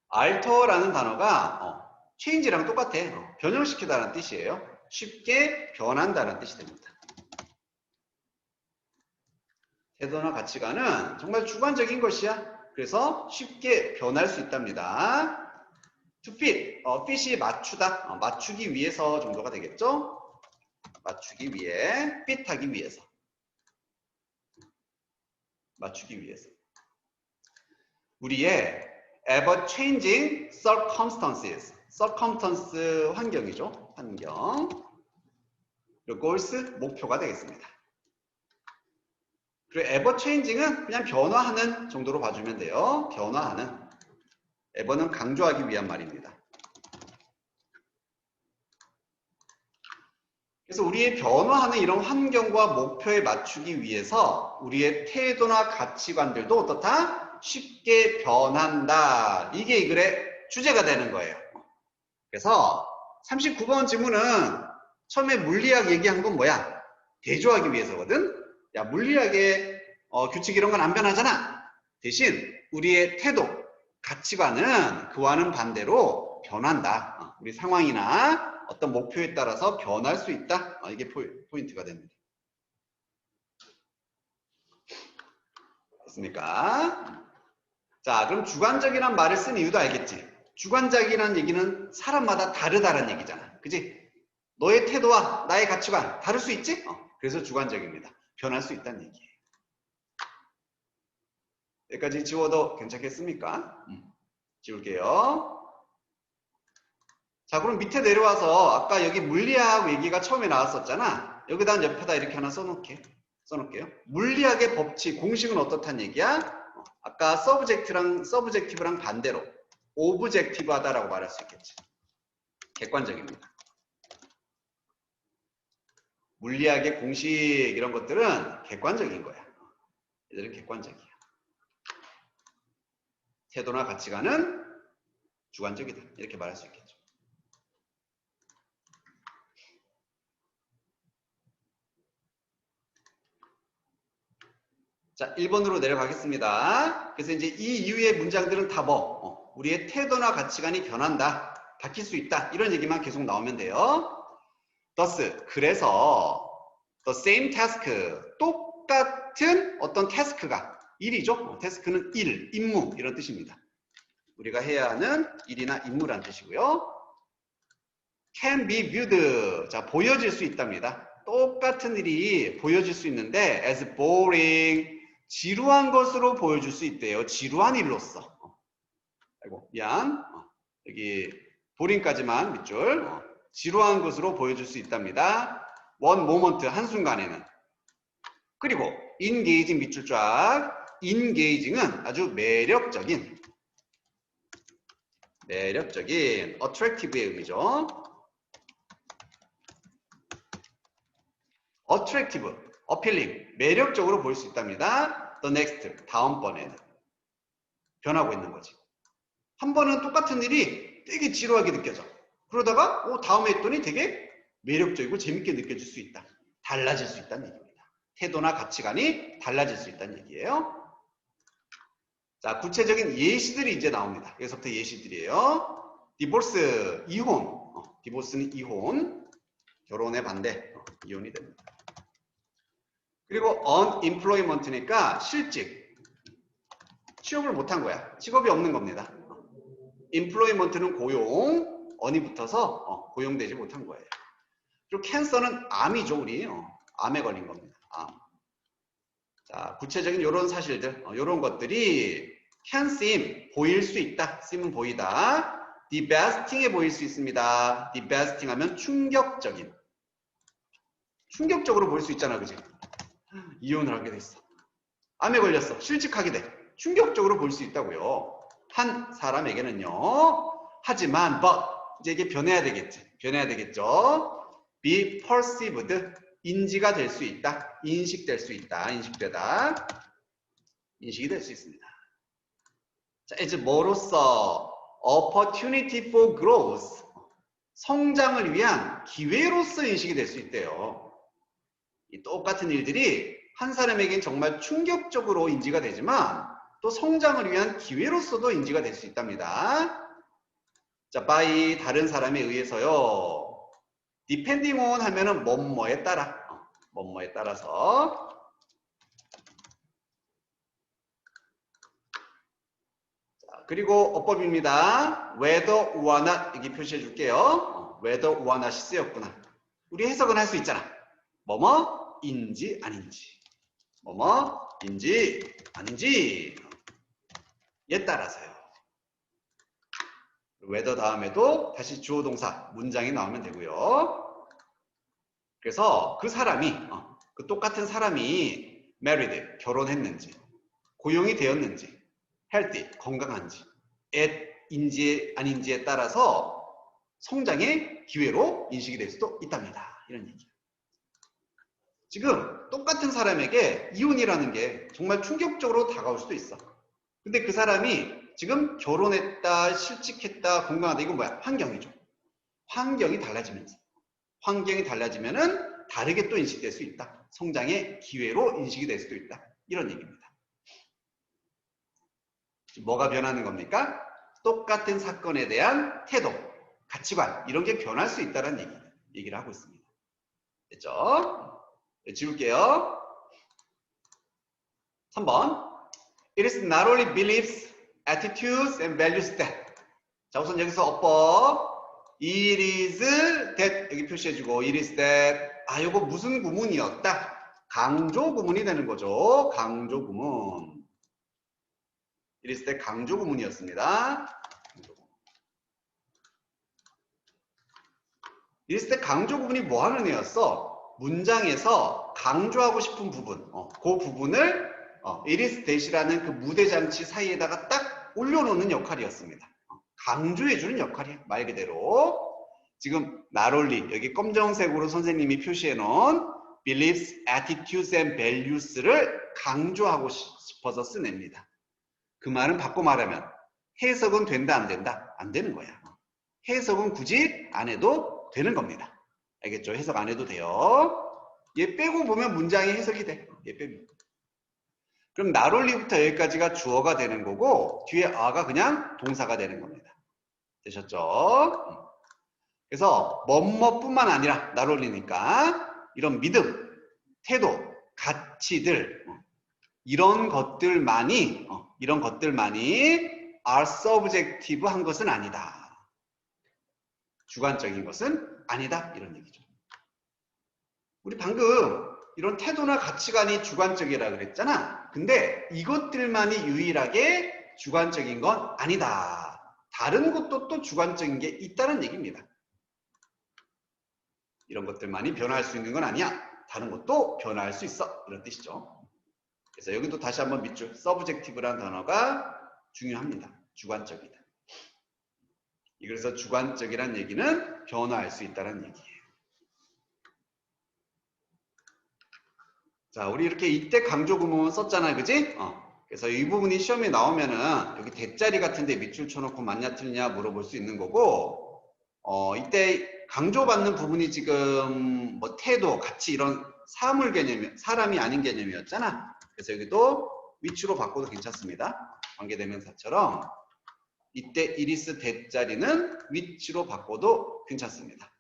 [SPEAKER 1] alter라는 단어가 change랑 똑같아. 변형시키다는 뜻이에요. 쉽게 변한다는 뜻이 됩니다. 태도나 가치관은 정말 주관적인 것이야. 그래서 쉽게 변할 수 있답니다. to fit, fit이 맞추다, 맞추기 위해서 정도가 되겠죠? 맞추기 위해, fit하기 위해서. 맞추기 위해서. 우리의 ever changing circumstances, circumstance 환경이죠. 환경. 그리고 goals, 목표가 되겠습니다. 그리고 ever changing은 그냥 변화하는 정도로 봐주면 돼요. 변화하는. ever는 강조하기 위한 말입니다. 그래서 우리의 변화하는 이런 환경과 목표에 맞추기 위해서 우리의 태도나 가치관들도 어떻다? 쉽게 변한다. 이게 이 글의 주제가 되는 거예요. 그래서 39번 지문은 처음에 물리학 얘기한 건 뭐야? 대조하기 위해서거든? 야, 물리학의 규칙 이런 건 안 변하잖아. 대신 우리의 태도, 가치관은 그와는 반대로 변한다. 우리 상황이나 어떤 목표에 따라서 변할 수 있다. 이게 포인트가 됩니다. 됐습니까? 자, 그럼 주관적이란 말을 쓴 이유도 알겠지? 주관적이라는 얘기는 사람마다 다르다는 얘기잖아. 그지? 너의 태도와 나의 가치관 다를 수 있지? 그래서 주관적입니다. 변할 수 있다는 얘기예요. 여기까지 지워도 괜찮겠습니까? 지울게요. 자, 그럼 밑에 내려와서 아까 여기 물리학 얘기가 처음에 나왔었잖아. 여기다 옆에다 이렇게 하나 써놓을게요. 물리학의 법칙, 공식은 어떻다는 얘기야? 아까 서브젝티브랑 반대로 오브젝티브 하다라고 말할 수 있겠지. 객관적입니다. 물리학의 공식 이런 것들은 객관적인 거야. 얘들은 객관적이야. 태도나 가치관은 주관적이다. 이렇게 말할 수 있겠죠. 자, 1번으로 내려가겠습니다. 그래서 이제 이 이후의 문장들은 다 우리의 태도나 가치관이 변한다. 바뀔 수 있다. 이런 얘기만 계속 나오면 돼요. thus, 그래서 the same task, 똑같은 어떤 태스크가 일이죠. 태스크는 일, 임무 이런 뜻입니다. 우리가 해야 하는 일이나 임무란 뜻이고요. can be viewed, 자, 보여질 수 있답니다. 똑같은 일이 보여질 수 있는데 as boring, 지루한 것으로 보여줄 수 있대요. 지루한 일로서. 아이고, 미안. 여기 boring까지만 밑줄. 지루한 것으로 보여줄 수 있답니다. one moment, 한순간에는. 그리고 engaging 밑줄 쫙. engaging은 아주 매력적인 attractive의 의미죠. attractive, appealing, 매력적으로 보일 수 있답니다. the next, 다음번에는. 변하고 있는 거지. 한 번은 똑같은 일이 되게 지루하게 느껴져. 그러다가 다음에 했더니 되게 매력적이고 재밌게 느껴질 수 있다. 달라질 수 있다는 얘기입니다. 태도나 가치관이 달라질 수 있다는 얘기예요. 자, 구체적인 예시들이 이제 나옵니다. 여기서부터 예시들이에요. 디보스, 이혼. 디보스는 이혼. 결혼의 반대. 이혼이 됩니다. 그리고 unemployment니까 실직. 취업을 못한 거야. 직업이 없는 겁니다. employment는 고용, on이 붙어서 고용되지 못한 거예요. 그리고 캔서는 암이죠, 우리. 암에 걸린 겁니다. 암. 자, 구체적인 이런 사실들, 이런 것들이 can seem, 보일 수 있다. seem은 보이다. devastating해 보일 수 있습니다. devastating 하면 충격적인. 충격적으로 보일 수 있잖아, 그지? 이혼을 하게 됐어. 암에 걸렸어. 실직하게 돼. 충격적으로 볼 수 있다고요. 한 사람에게는요. 하지만 but 이제 이게 변해야 되겠지. 변해야 되겠죠. be perceived 인지가 될 수 있다. 인식될 수 있다. 인식되다. 인식이 될 수 있습니다. 자, 이제 뭐로써 opportunity for growth 성장을 위한 기회로서 인식이 될 수 있대요. 이 똑같은 일들이 한 사람에겐 정말 충격적으로 인지가 되지만 또 성장을 위한 기회로서도 인지가 될 수 있답니다. 자, by 다른 사람에 의해서요. depending on 하면은 뭐뭐에 따라, 뭐뭐에 따라서. 자, 그리고 어법입니다. whether or not 여기 표시해 줄게요. whether or not이 쓰였구나. 우리 해석은 할 수 있잖아. 뭐뭐인지 아닌지. 뭐뭐인지 아닌지 에 따라서요. whether 다음에도 다시 주어 동사 문장이 나오면 되고요. 그래서 그 사람이 그 똑같은 사람이 married 결혼했는지 고용이 되었는지 healthy 건강한지 at인지 아닌지에 따라서 성장의 기회로 인식이 될 수도 있답니다. 이런 얘기예요. 지금 똑같은 사람에게 이혼이라는 게 정말 충격적으로 다가올 수도 있어. 근데 그 사람이 지금 결혼했다, 실직했다, 건강하다 이건 뭐야? 환경이죠. 환경이 달라지면서 환경이 달라지면은 다르게 또 인식될 수 있다. 성장의 기회로 인식이 될 수도 있다. 이런 얘기입니다. 뭐가 변하는 겁니까? 똑같은 사건에 대한 태도, 가치관 이런 게 변할 수 있다는 얘기를 하고 있습니다. 됐죠? 네, 지울게요. 3번. It is not only beliefs, attitudes, and values that. 자, 우선 여기서 어법. It is that 여기 표시해주고 it is that. 아, 요거 무슨 구문이었다? 강조 구문이 되는 거죠. 강조 구문. it is that 강조 구문이었습니다. it is that 강조 구문이 뭐 하는 애였어? 문장에서 강조하고 싶은 부분, 그 부분을 it is that이라는 그 무대장치 사이에다가 딱 올려놓는 역할이었습니다. 강조해주는 역할이야. 말 그대로. 지금 not only 여기 검정색으로 선생님이 표시해놓은 beliefs, attitudes, and values를 강조하고 싶어서 쓰냅니다. 그 말은 바꿔 말하면 해석은 된다 안 된다? 안 되는 거야. 해석은 굳이 안 해도 되는 겁니다. 알겠죠? 해석 안 해도 돼요. 얘 빼고 보면 문장이 해석이 돼. 얘 빼면. 그럼 not only부터 여기까지가 주어가 되는 거고 뒤에 a가 그냥 동사가 되는 겁니다. 되셨죠? 그래서 뭐뭐뿐만 아니라 not only니까 이런 믿음, 태도, 가치들 이런 것들만이 are subjective 한 것은 아니다. 주관적인 것은 아니다. 이런 얘기죠. 우리 방금 이런 태도나 가치관이 주관적이라 그랬잖아. 근데 이것들만이 유일하게 주관적인 건 아니다. 다른 것도 또 주관적인 게 있다는 얘기입니다. 이런 것들만이 변화할 수 있는 건 아니야. 다른 것도 변화할 수 있어. 이런 뜻이죠. 그래서 여기도 다시 한번 밑줄 subjective라는 단어가 중요합니다. 주관적이다. 그래서 주관적이란 얘기는 변화할 수 있다는 얘기예요. 자, 우리 이렇게 이때 강조 구문 썼잖아요. 그지? 그래서 이 부분이 시험에 나오면은 여기 대자리 같은데 밑줄 쳐놓고 맞냐 틀냐 물어볼 수 있는 거고, 이때 강조받는 부분이 지금 뭐 태도, 가치 이런 사물 개념, 사람이 아닌 개념이었잖아. 그래서 여기도 위치로 바꿔도 괜찮습니다. 관계대명사처럼 이때 이리스 대자리는 위치로 바꿔도 괜찮습니다.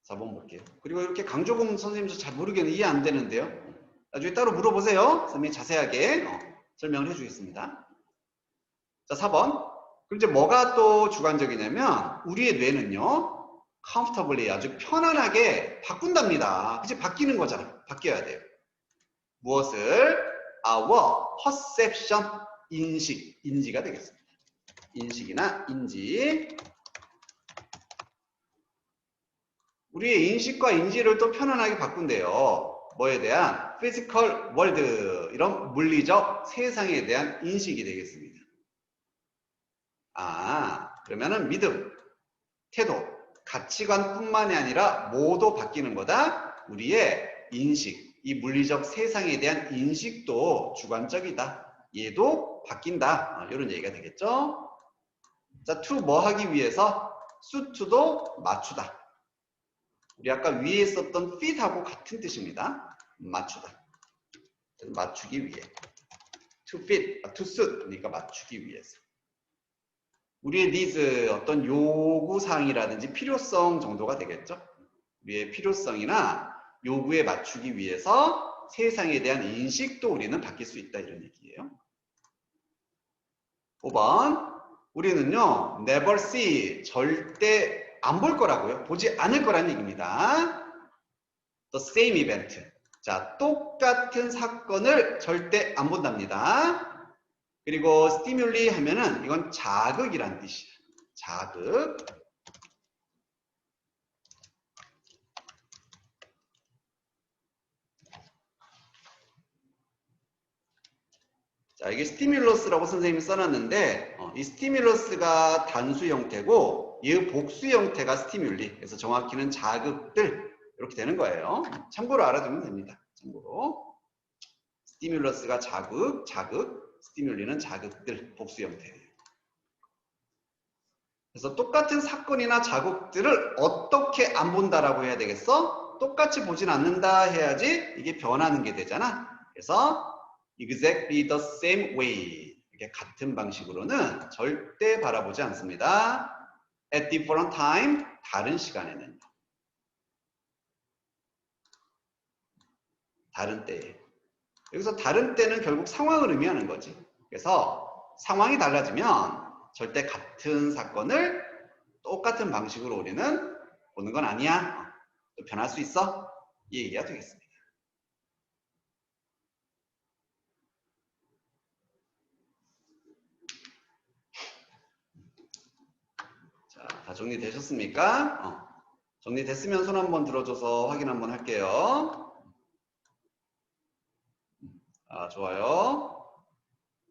[SPEAKER 1] 4번 볼게요. 그리고 이렇게 강조금 선생님도 잘 모르겠는 이해 안 되는데요. 나중에 따로 물어보세요. 선생님이 자세하게 설명을 해주겠습니다. 자, 4번. 그럼 이제 뭐가 또 주관적이냐면 우리의 뇌는요. comfortably 아주 편안하게 바꾼답니다. 그치? 바뀌는 거잖아. 바뀌어야 돼요. 무엇을? our perception, 인지가 되겠습니다. 인식이나 인지. 우리의 인식과 인지를 또 편안하게 바꾼대요. 뭐에 대한? physical world, 이런 물리적 세상에 대한 인식이 되겠습니다. 그러면은 믿음, 태도, 가치관뿐만이 아니라 모두 바뀌는 거다. 우리의 인식, 이 물리적 세상에 대한 인식도 주관적이다. 얘도 바뀐다. 이런 얘기가 되겠죠. 자, to 뭐 하기 위해서? suit도 맞추다. 우리 아까 위에 썼던 fit하고 같은 뜻입니다. 맞추다. 맞추기 위해. to fit, to suit, 그러니까 맞추기 위해서. 우리의 needs, 어떤 요구사항이라든지 필요성 정도가 되겠죠. 우리의 필요성이나 요구에 맞추기 위해서 세상에 대한 인식도 우리는 바뀔 수 있다, 이런 얘기예요. 5번. 우리는요, never see, 절대 안 볼 거라고요. 보지 않을 거라는 얘기입니다. the same event. 자, 똑같은 사건을 절대 안 본답니다. 그리고 stimuli 하면은 이건 자극이란 뜻이에요. 자극. 자, 이게 스티뮬러스라고 선생님이 써놨는데 이 스티뮬러스가 단수 형태고 얘의 복수 형태가 스티뮬리. 그래서 정확히는 자극들 이렇게 되는 거예요. 참고로 알아두면 됩니다. 참고로. 스티뮬러스가 자극, 스티뮬리는 자극들, 복수 형태예요. 그래서 똑같은 사건이나 자극들을 어떻게 안 본다라고 해야 되겠어? 똑같이 보진 않는다 해야지 이게 변하는 게 되잖아. 그래서 exactly the same way, 이렇게 같은 방식으로는 절대 바라보지 않습니다. at different time, 다른 시간에는. 다른 때에. 여기서 다른 때는 결국 상황을 의미하는 거지. 그래서 상황이 달라지면 절대 같은 사건을 똑같은 방식으로 우리는 보는 건 아니야. 또 변할 수 있어. 이 얘기가 되겠습니다. 자, 다 정리되셨습니까? 정리됐으면 손 한번 들어줘서 확인 한번 할게요. 좋아요.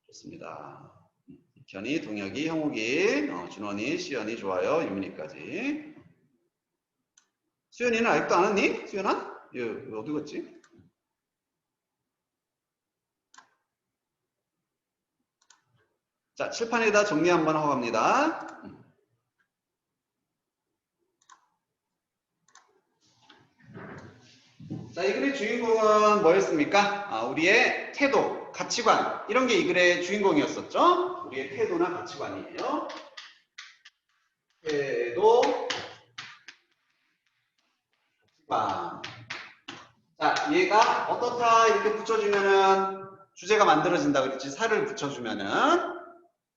[SPEAKER 1] 좋습니다. 이현이, 동혁이, 형욱이, 준원이, 시연이 좋아요. 유민이까지. 수연이는 아직도 안 왔니? 수연아? 얘 어디 갔지? 자, 칠판에다 정리 한번 하고 갑니다. 자, 이 글의 주인공은 뭐였습니까? 우리의 태도, 가치관, 이런 게 이 글의 주인공이었었죠? 우리의 태도나 가치관이에요. 태도, 가치관. 자, 얘가 어떻다 이렇게 붙여주면은 주제가 만들어진다 그랬지. 살을 붙여주면은.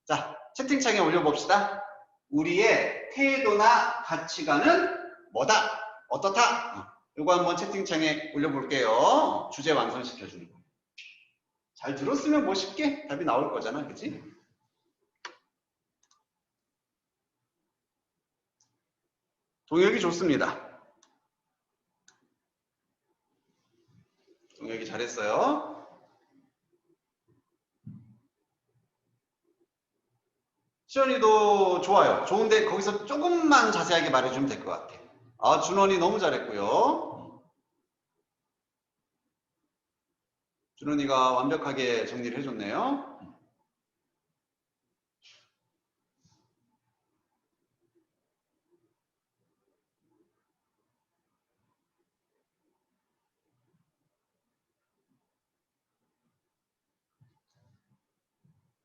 [SPEAKER 1] 자, 채팅창에 올려봅시다. 우리의 태도나 가치관은 뭐다? 어떻다? 이거 한번 채팅창에 올려볼게요. 주제 완성시켜주는 거. 잘 들었으면 뭐 쉽게 답이 나올 거잖아. 그치? 동혁이 좋습니다. 동혁이 잘했어요. 시연이도 좋아요. 좋은데 거기서 조금만 자세하게 말해주면 될 것 같아. 준원이 너무 잘했고요. 준원이가 완벽하게 정리를 해줬네요.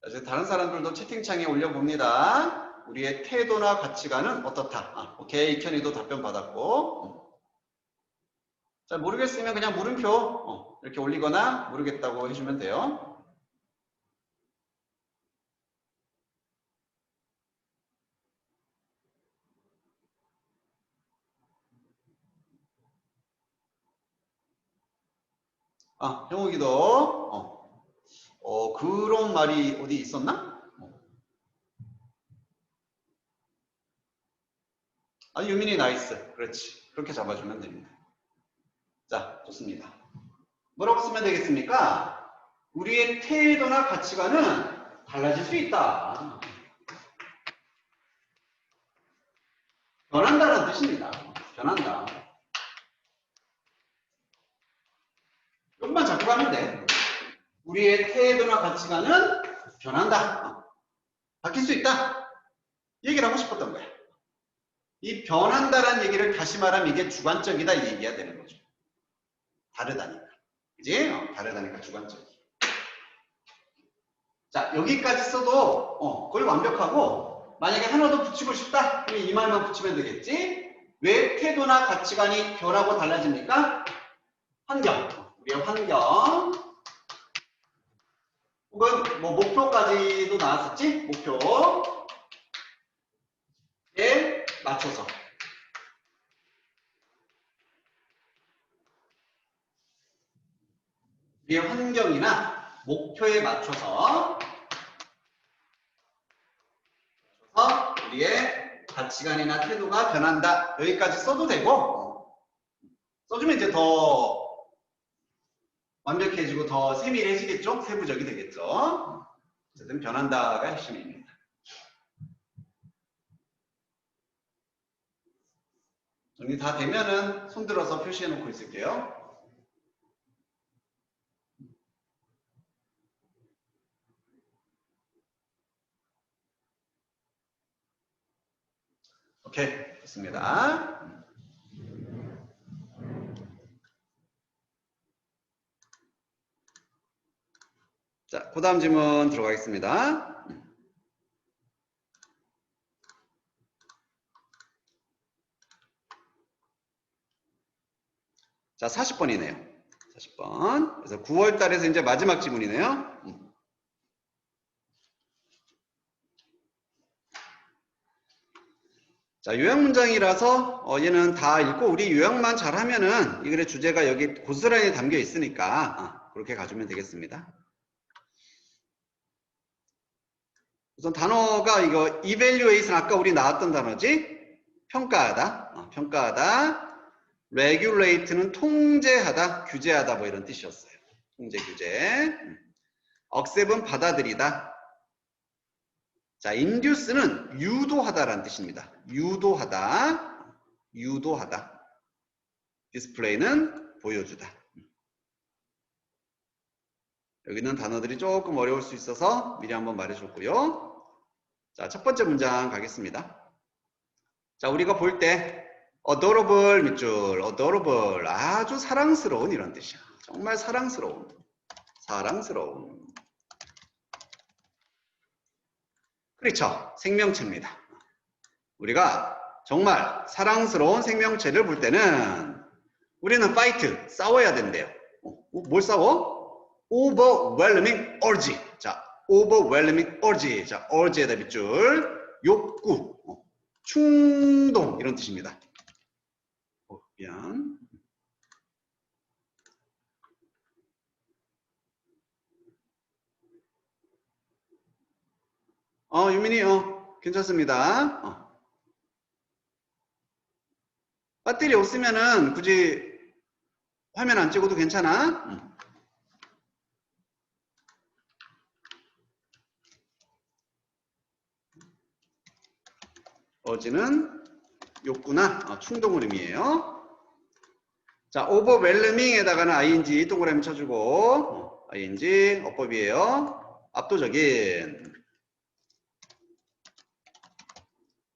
[SPEAKER 1] 이제 다른 사람들도 채팅창에 올려봅니다. 우리의 태도나 가치관은 어떻다? 오케이, 이현이도 답변 받았고. 잘 모르겠으면 그냥 물음표 이렇게 올리거나 모르겠다고 해주면 돼요. 아, 형욱이도 그런 말이 어디 있었나? 아, 유민이 나이스. 그렇지. 그렇게 잡아주면 됩니다. 자, 좋습니다. 뭐라고 쓰면 되겠습니까? 우리의 태도나 가치관은 달라질 수 있다. 변한다는 뜻입니다. 변한다. 조금만 잡고 가면 돼. 우리의 태도나 가치관은 변한다. 바뀔 수 있다. 얘기를 하고 싶었던 거야. 이 변한다라는 얘기를 다시 말하면 이게 주관적이다 이 얘기가 되는 거죠. 다르다니까. 그지? 다르다니까 주관적이. 자, 여기까지 써도 거의 완벽하고 만약에 하나 더 붙이고 싶다? 그럼 이 말만 붙이면 되겠지? 왜 태도나 가치관이 변하고 달라집니까? 환경. 우리의 환경. 혹은 뭐 목표까지도 나왔었지? 목표에 맞춰서. 우리의 환경이나 목표에 맞춰서 우리의 가치관이나 태도가 변한다. 여기까지 써도 되고 써주면 이제 더 완벽해지고 더 세밀해지겠죠? 세부적이 되겠죠? 어쨌든 변한다가 핵심입니다. 정리 다 되면은 손들어서 표시해 놓고 있을게요. 오케이, 좋습니다. 자, 그 다음 질문 들어가겠습니다. 자, 40번이네요. 40번. 그래서 9월 달에서 이제 마지막 지문이네요. 자, 요약문장이라서 얘는 다 읽고 우리 요약만 잘하면은 이 글의 주제가 여기 고스란히 담겨 있으니까 그렇게 가주면 되겠습니다. 우선 단어가 이거 evaluation 아까 우리 나왔던 단어지? 평가하다. 평가하다. regulate는 통제하다, 규제하다 뭐 이런 뜻이었어요. 통제, 규제. accept은 받아들이다. 자, induce는 유도하다라는 뜻입니다. 유도하다. 유도하다. display는 보여주다. 여기 있는 단어들이 조금 어려울 수 있어서 미리 한번 말해줬고요. 자, 첫 번째 문장 가겠습니다. 자, 우리가 볼 때 adorable 밑줄, adorable 아주 사랑스러운 이런 뜻이야. 정말 사랑스러운, 사랑스러운. 그렇죠. 생명체입니다. 우리가 정말 사랑스러운 생명체를 볼 때는 우리는 fight, 싸워야 된대요. 뭘 싸워? overwhelming urge. 자, overwhelming urge. 자, urge에다 밑줄, 욕구, 충동 이런 뜻입니다. 미안. 유민이, 괜찮습니다. 배터리 없으면은 굳이 화면 안 찍어도 괜찮아. 어지는 욕구나 충동을 의미해요. 자, overwhelming에다가는 ing 동그라미 쳐주고 ing 어법이에요. 압도적인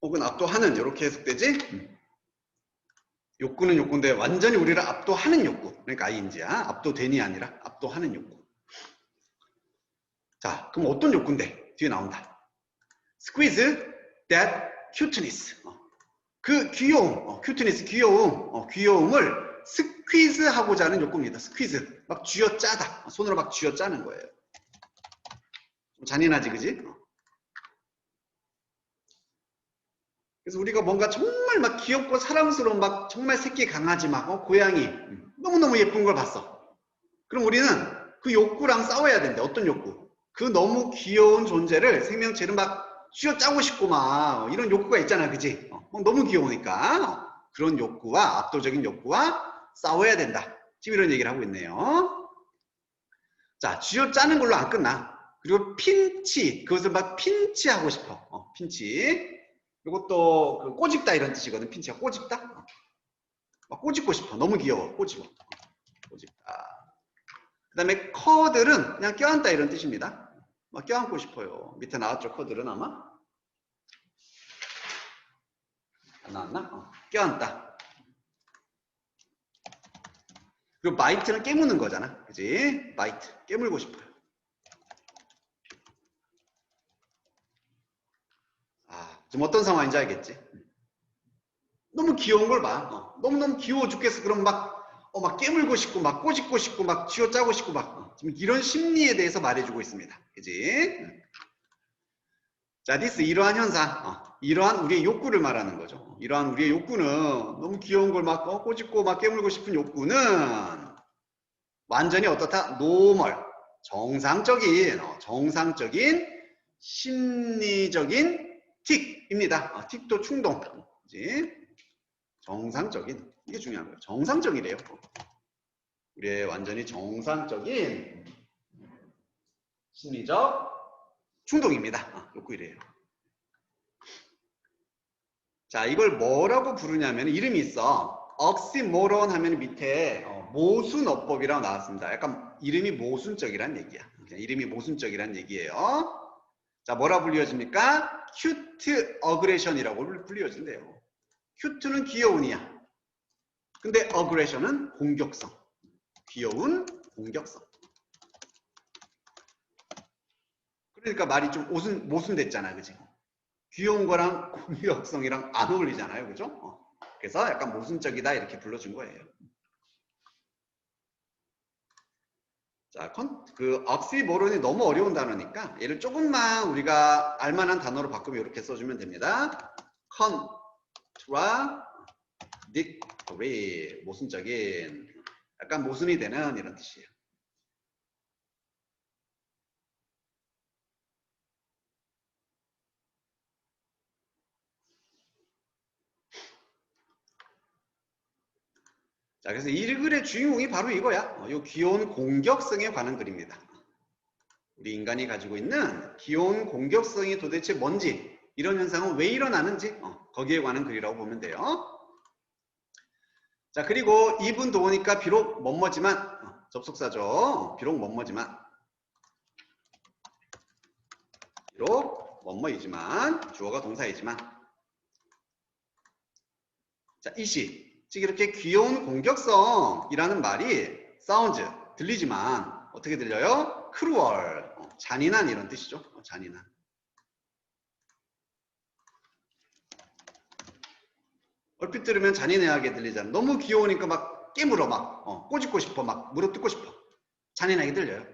[SPEAKER 1] 혹은 압도하는 이렇게 해석되지? 욕구는 욕구인데 완전히 우리를 압도하는 욕구. 그러니까 ing야. 압도되니 아니라 압도하는 욕구. 자, 그럼 어떤 욕구인데? 뒤에 나온다. Squeeze that cuteness. 그 귀여움, cuteness 귀여움, 귀여움을 스퀴즈 하고자 하는 욕구입니다. 스퀴즈. 막 쥐어짜다. 손으로 막 쥐어짜는 거예요. 좀 잔인하지, 그지? 그래서 우리가 뭔가 정말 막 귀엽고 사랑스러운 막 정말 새끼 강아지 막 고양이 너무너무 예쁜 걸 봤어. 그럼 우리는 그 욕구랑 싸워야 된대. 어떤 욕구? 그 너무 귀여운 존재를 생명체를 막 쥐어짜고 싶고 막 이런 욕구가 있잖아, 그지? 너무 귀여우니까 그런 욕구와 압도적인 욕구와 싸워야 된다. 지금 이런 얘기를 하고 있네요. 자, 쥐어짜는 걸로 안 끝나. 그리고 핀치, 그것을 막 핀치하고 싶어. 핀치. 이것도 그 꼬집다 이런 뜻이거든. 핀치가 꼬집다. 막 꼬집고 싶어. 너무 귀여워. 꼬집어. 꼬집다. 그 다음에 커들은 그냥 껴안다 이런 뜻입니다. 막 껴안고 싶어요. 밑에 나왔죠. 커들은 아마 안 나왔나? 껴안다. 그리고 바이트는 깨무는 거잖아. 그지? 바이트. 깨물고 싶어요. 지금 어떤 상황인지 알겠지? 너무 귀여운 걸 봐. 너무너무 귀여워 죽겠어. 그럼 막 깨물고 싶고, 막 꼬집고 싶고, 막 쥐어짜고 싶고, 지금 이런 심리에 대해서 말해주고 있습니다. 그지? 자, 이러한 현상. 이러한 우리의 욕구를 말하는 거죠. 이러한 우리의 욕구는 너무 귀여운 걸 막 꼬집고, 막 깨물고 싶은 욕구는 완전히 어떻다? 노멀. 정상적인 심리적인 틱입니다. 틱도 충동. 그지? 정상적인, 이게 중요한 거예요. 정상적이래요. 우리의 완전히 정상적인 심리적 충동입니다. 욕구이래요. 자, 이걸 뭐라고 부르냐면 이름이 있어. 억시모론 하면 밑에 모순어법이라고 나왔습니다. 약간 이름이 모순적이란 얘기야. 이름이 모순적이란 얘기예요. 자, 뭐라 불리워집니까? 큐트 어그레션이라고 불리워진대요. 큐트는 귀여운이야. 근데 어그레션은 공격성. 귀여운 공격성. 그러니까 말이 좀 모순됐잖아, 그지? 귀여운 거랑 공격성이랑 안 어울리잖아요, 그죠? 그래서 약간 모순적이다 이렇게 불러준 거예요. 자, 그 억시모론이 너무 어려운 단어니까 얘를 조금만 우리가 알만한 단어로 바꾸면 이렇게 써주면 됩니다. contradictory, 모순적인, 약간 모순이 되는 이런 뜻이에요. 자, 그래서 이 글의 주인공이 바로 이거야. 이 귀여운 공격성에 관한 글입니다. 우리 인간이 가지고 있는 귀여운 공격성이 도대체 뭔지, 이런 현상은 왜 일어나는지 거기에 관한 글이라고 보면 돼요. 자, 그리고 이분 도우니까 비록 뭐뭐지만 접속사죠. 비록 뭐뭐지만 주어가 동사이지만 자, 이시 즉 이렇게 귀여운 공격성이라는 말이 사운드 들리지만 어떻게 들려요? 크루얼 잔인한 이런 뜻이죠. 잔인한. 얼핏 들으면 잔인하게 들리잖아. 너무 귀여우니까 막 깨물어 막 꼬집고 싶어 막 물어뜯고 싶어. 잔인하게 들려요.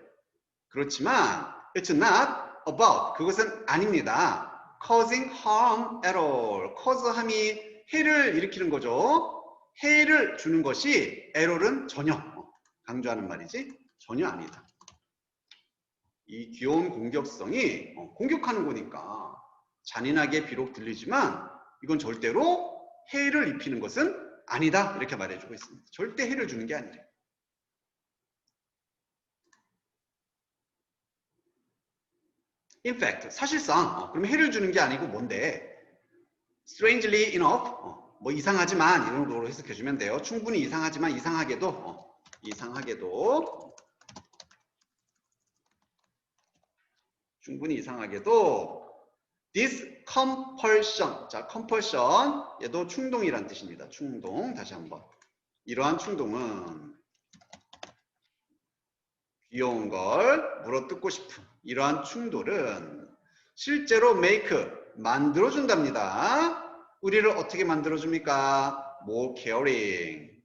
[SPEAKER 1] 그렇지만 it's not about 그것은 아닙니다. causing harm at all. cause함이 해를 일으키는 거죠. 해를 주는 것이 error은 전혀 강조하는 말이지 전혀 아니다. 이 귀여운 공격성이 공격하는 거니까 잔인하게 비록 들리지만 이건 절대로 해를 입히는 것은 아니다 이렇게 말해주고 있습니다. 절대 해를 주는 게 아니래. In fact, 사실상 그럼 해를 주는 게 아니고 뭔데? Strangely enough, 뭐 이상하지만 이런 식으로 해석해주면 돼요. 충분히 이상하지만 이상하게도 충분히 이상하게도 this compulsion, 자 compulsion 얘도 충동이란 뜻입니다. 충동 다시 한번 이러한 충동은 귀여운 걸 물어뜯고 싶은 이러한 충돌은 실제로 make 만들어준답니다. 우리를 어떻게 만들어줍니까? more caring,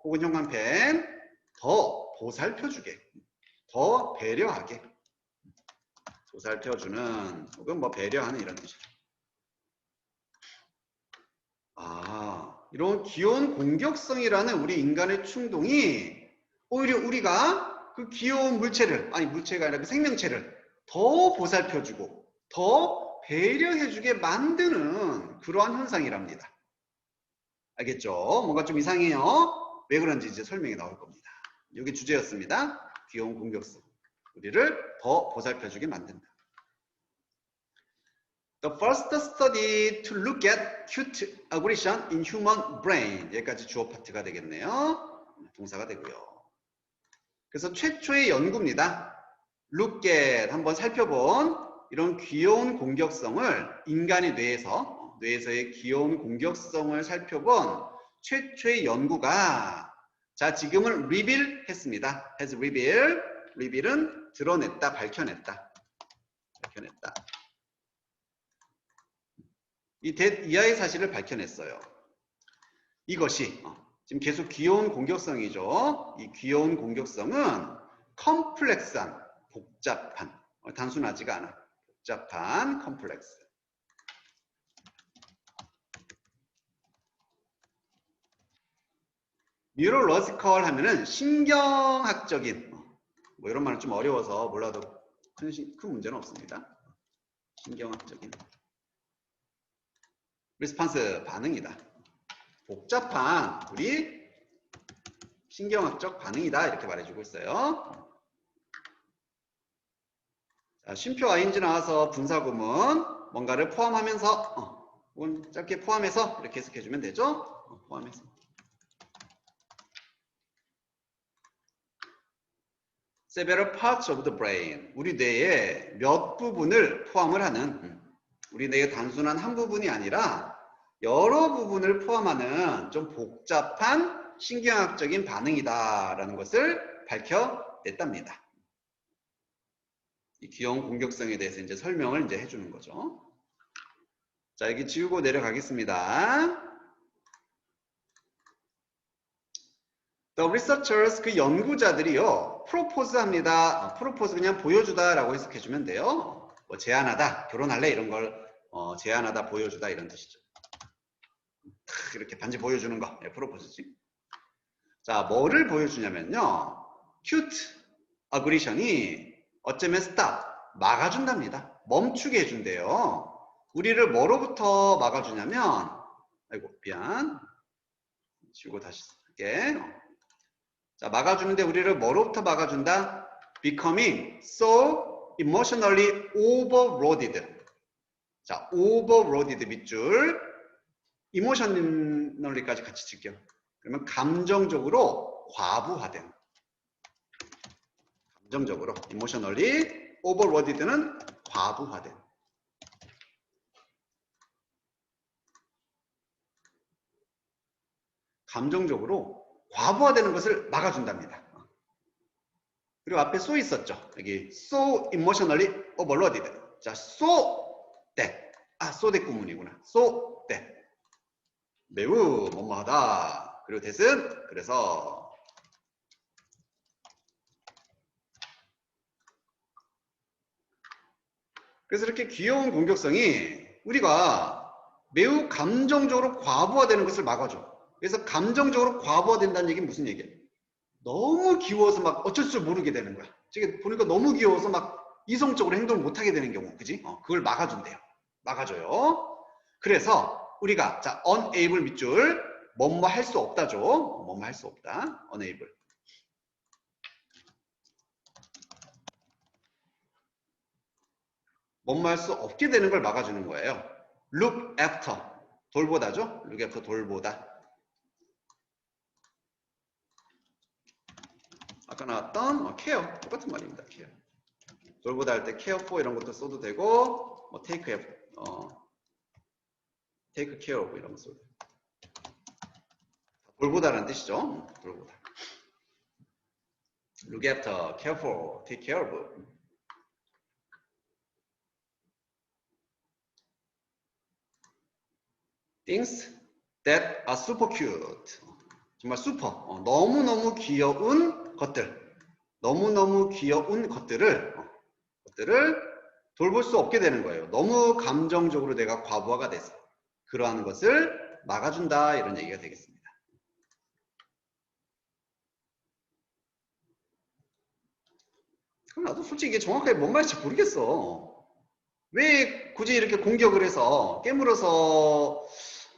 [SPEAKER 1] 혹은 형광펜 더 보살펴주게, 더 배려하게, 보살펴주는 혹은 뭐 배려하는 이런 뜻이죠. 이런 귀여운 공격성이라는 우리 인간의 충동이 오히려 우리가 그 귀여운 물체를, 아니 물체가 아니라 그 생명체를 더 보살펴주고 더 배려해주게 만드는 그러한 현상이랍니다. 알겠죠? 뭔가 좀 이상해요. 왜 그런지 이제 설명이 나올 겁니다. 이게 주제였습니다. 귀여운 공격성. 우리를 더 보살펴주게 만든다. The first study to look at cute aggression in human brain. 여기까지 주어 파트가 되겠네요. 동사가 되고요. 그래서 최초의 연구입니다. look at, 한번 살펴본 이런 귀여운 공격성을 인간의 뇌에서의 귀여운 공격성을 살펴본 최초의 연구가 자 지금은 reveal 했습니다. has reveal. reveal은 드러냈다, 밝혀냈다. 이 that 이하의 사실을 밝혀냈어요. 이것이 지금 계속 귀여운 공격성이죠. 이 귀여운 공격성은 컴플렉스한, 복잡한, 단순하지가 않아. 복잡한 컴플렉스. 뉴로로지컬 하면은 신경학적인, 뭐 이런 말은 좀 어려워서 몰라도 큰 문제는 없습니다. 신경학적인. 리스판스, 반응이다. 복잡한 우리 신경학적 반응이다. 이렇게 말해주고 있어요. 자, 쉼표 ing 나와서 분사구문 뭔가를 포함하면서 혹은 짧게 포함해서 이렇게 해석해주면 되죠. 포함해서. Several parts of the brain. 우리 뇌의 몇 부분을 포함을 하는, 우리 뇌의 단순한 한 부분이 아니라 여러 부분을 포함하는 좀 복잡한 신경학적인 반응이다라는 것을 밝혀냈답니다. 이 귀여운 공격성에 대해서 이제 설명을 이제 해주는 거죠. 자, 여기 지우고 내려가겠습니다. The researchers, 그 연구자들이요, 프로포즈 합니다. 프로포즈 그냥 보여주다라고 해석해주면 돼요. 뭐 제안하다, 결혼할래 이런 걸 제안하다, 보여주다 이런 뜻이죠. 이렇게 반지 보여주는 거, 프로포즈지. 자, 뭐를 보여주냐면요, cute aggression이 어쩌면 stop, 막아준답니다. 멈추게 해준대요. 우리를 뭐로부터 막아주냐면, 아이고 미안, 지우고 다시 쓸게. 자, 막아주는데 우리를 뭐로부터 막아준다? Becoming so emotionally overloaded. 자, overloaded 밑줄, emotionally까지 같이 칠게요. 그러면 감정적으로 과부하된. 감정적으로 emotionally overloaded는 과부하된. 감정적으로 과부하되는 것을 막아준답니다. 그리고 앞에 so 있었죠. 여기 so emotionally overloaded. 자, so that. so that 구문이구나. so that. 매우 뭐뭐하다. 그리고 that은 그래서. 그래서 이렇게 귀여운 공격성이 우리가 매우 감정적으로 과부하되는 것을 막아줘. 그래서 감정적으로 과부하된다는 얘기는 무슨 얘기예요? 너무 귀여워서 막 어쩔 줄 모르게 되는 거야. 지금 보니까 너무 귀여워서 막 이성적으로 행동을 못하게 되는 경우, 그지? 그걸 막아준대요. 막아줘요. 그래서 우리가 자 unable 밑줄 뭐뭐 할 수 없다죠. 뭐뭐 할 수 없다. unable. 뭐뭐 할 수 없게 되는 걸 막아주는 거예요. look after. 돌보다죠. look after 돌보다. 아까 나왔던 care 똑같은 말입니다. care. 돌보다 할 때 care for 이런 것도 써도 되고 뭐 take care of 이런 거 써도 돼요. 돌보다라는 뜻이죠. 돌보다. look after, care for, take care of. things that are super cute. 정말 슈퍼, 너무너무 귀여운 것들, 너무너무 귀여운 것들을 돌볼 수 없게 되는 거예요. 너무 감정적으로 내가 과부하가 돼서 그러한 것을 막아준다, 이런 얘기가 되겠습니다. 그럼 나도 솔직히 이게 정확하게 뭔 말인지 모르겠어. 왜 굳이 이렇게 공격을 해서 깨물어서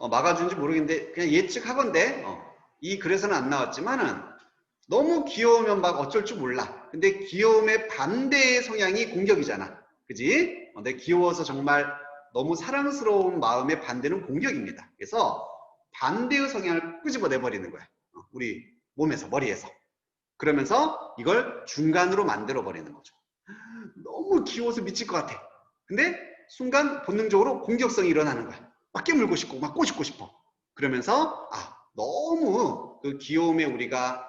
[SPEAKER 1] 막아주는지 모르겠는데, 그냥 예측하건대 이 글에서는 안 나왔지만은 너무 귀여우면 막 어쩔 줄 몰라. 근데 귀여움의 반대의 성향이 공격이잖아. 그지? 근데 귀여워서 정말 너무 사랑스러운 마음의 반대는 공격입니다. 그래서 반대의 성향을 끄집어내 버리는 거야. 우리 몸에서, 머리에서. 그러면서 이걸 중간으로 만들어 버리는 거죠. 너무 귀여워서 미칠 것 같아. 근데 순간 본능적으로 공격성이 일어나는 거야. 막 깨물고 싶고 막 꼬집고 싶어. 그러면서 너무 그 귀여움에 우리가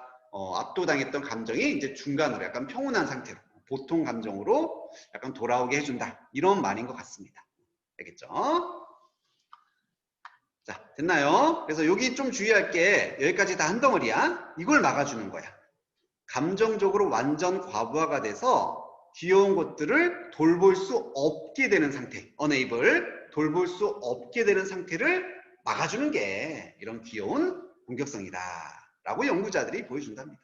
[SPEAKER 1] 압도당했던 감정이 이제 중간으로 약간 평온한 상태로, 보통 감정으로 약간 돌아오게 해준다, 이런 말인 것 같습니다. 알겠죠? 자, 됐나요? 그래서 여기 좀 주의할 게, 여기까지 다 한 덩어리야. 이걸 막아주는 거야. 감정적으로 완전 과부하가 돼서 귀여운 것들을 돌볼 수 없게 되는 상태, unable, 돌볼 수 없게 되는 상태를 막아주는 게 이런 귀여운 공격성이다 라고 연구자들이 보여준답니다.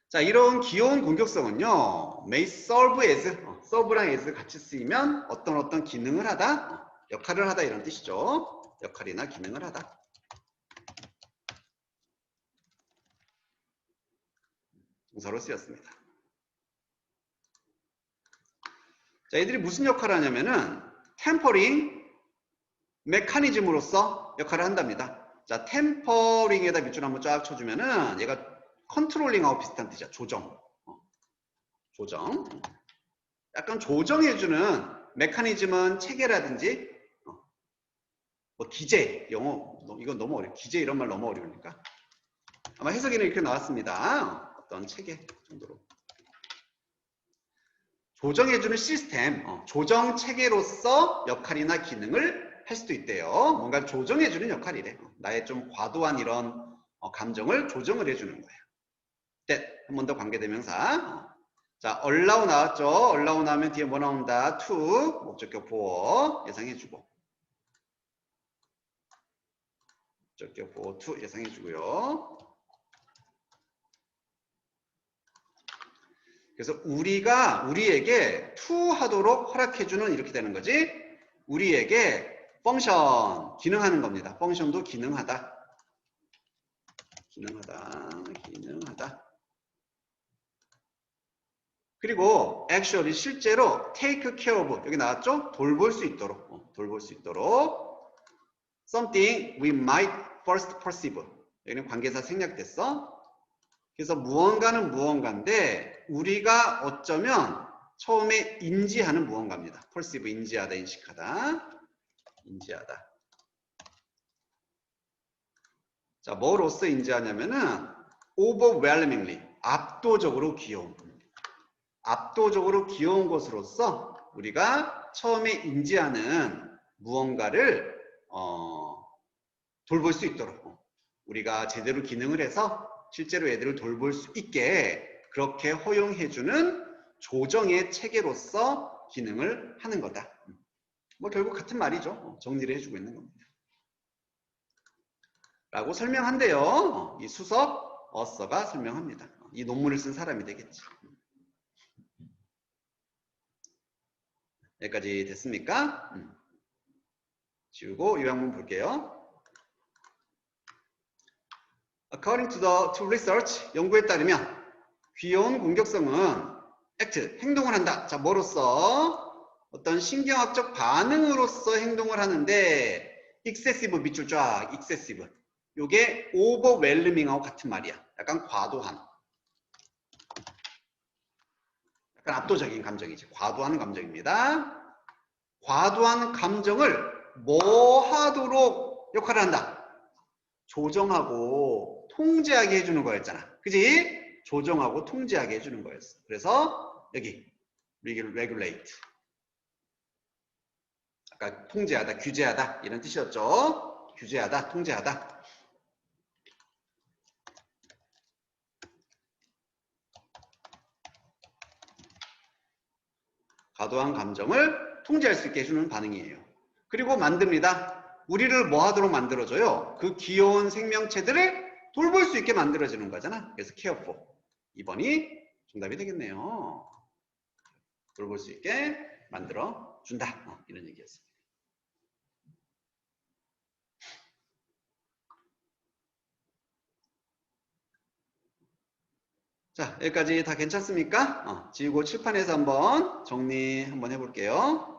[SPEAKER 1] 자, 이런 귀여운 공격성은요, may serve as, serve랑 as 같이 쓰이면 어떤 기능을 하다, 역할을 하다, 이런 뜻이죠. 역할이나 기능을 하다. 동사로 쓰였습니다. 자, 얘들이 무슨 역할을 하냐면은 템퍼링 메커니즘으로서 역할을 한답니다. 자, 템퍼링에다 밑줄 한번 쫙 쳐주면은 얘가 컨트롤링하고 비슷한 뜻이야. 조정. 약간 조정해주는 메커니즘은 체계라든지 뭐 기재, 영어 이건 너무 어려워. 기재 이런 말 너무 어려우니까 아마 해석에는 이렇게 나왔습니다. 어떤 체계 정도로 조정해주는 시스템, 조정 체계로서 역할이나 기능을 할 수도 있대요. 뭔가 조정해주는 역할이래. 나의 좀 과도한 이런 감정을 조정을 해주는 거야. 한 번 더 관계대명사. 자, allow 나왔죠? allow 나오면 뒤에 뭐 나온다? to, 목적격 보어 예상해주고. 목적격 보어 to 예상해주고요. 그래서 우리에게 to 하도록 허락해주는, 이렇게 되는 거지. 우리에게 펑션, 기능하는 겁니다. 펑션도 기능하다. 그리고 actually 실제로 take care of, 여기 나왔죠? 돌볼 수 있도록, something we might first perceive. 여기는 관계사 생략됐어. 그래서 무언가는 무언가인데 우리가 어쩌면 처음에 인지하는 무언가입니다. perceive, 인지하다, 인식하다. 자, 뭐로써 인지하냐면은 overwhelmingly, 압도적으로 귀여운 것으로서 우리가 처음에 인지하는 무언가를 돌볼 수 있도록, 우리가 제대로 기능을 해서 실제로 애들을 돌볼 수 있게 그렇게 허용해주는 조정의 체계로서 기능을 하는 거다. 뭐 결국 같은 말이죠. 정리를 해주고 있는 겁니다. 라고 설명한대요. 이 수석 어서가 설명합니다. 이 논문을 쓴 사람이 되겠지. 여기까지 됐습니까? 지우고 요약문 볼게요. According to research, 연구에 따르면 귀여운 공격성은 act, 행동을 한다. 자, 뭐로써? 어떤 신경학적 반응으로서 행동을 하는데 excessive, 밑줄 쫙, excessive. 요게 overwhelming하고 같은 말이야. 약간 과도한. 약간 압도적인 감정이지. 과도한 감정입니다. 과도한 감정을 뭐 하도록 역할을 한다? 조정하고 통제하게 해주는 거였잖아. 그지? 조정하고 통제하게 해주는 거였어. 그래서 여기 regulate. 아까 통제하다, 규제하다 이런 뜻이었죠. 규제하다, 통제하다. 과도한 감정을 통제할 수 있게 해주는 반응이에요. 그리고 만듭니다. 우리를 뭐 하도록 만들어줘요? 그 귀여운 생명체들을 돌볼 수 있게 만들어주는 거잖아. 그래서 care for. 2번이 정답이 되겠네요. 돌볼 수 있게 만들어준다. 이런 얘기였습니다. 자, 여기까지 다 괜찮습니까? 지우고 칠판에서 한번 정리 한번 해볼게요.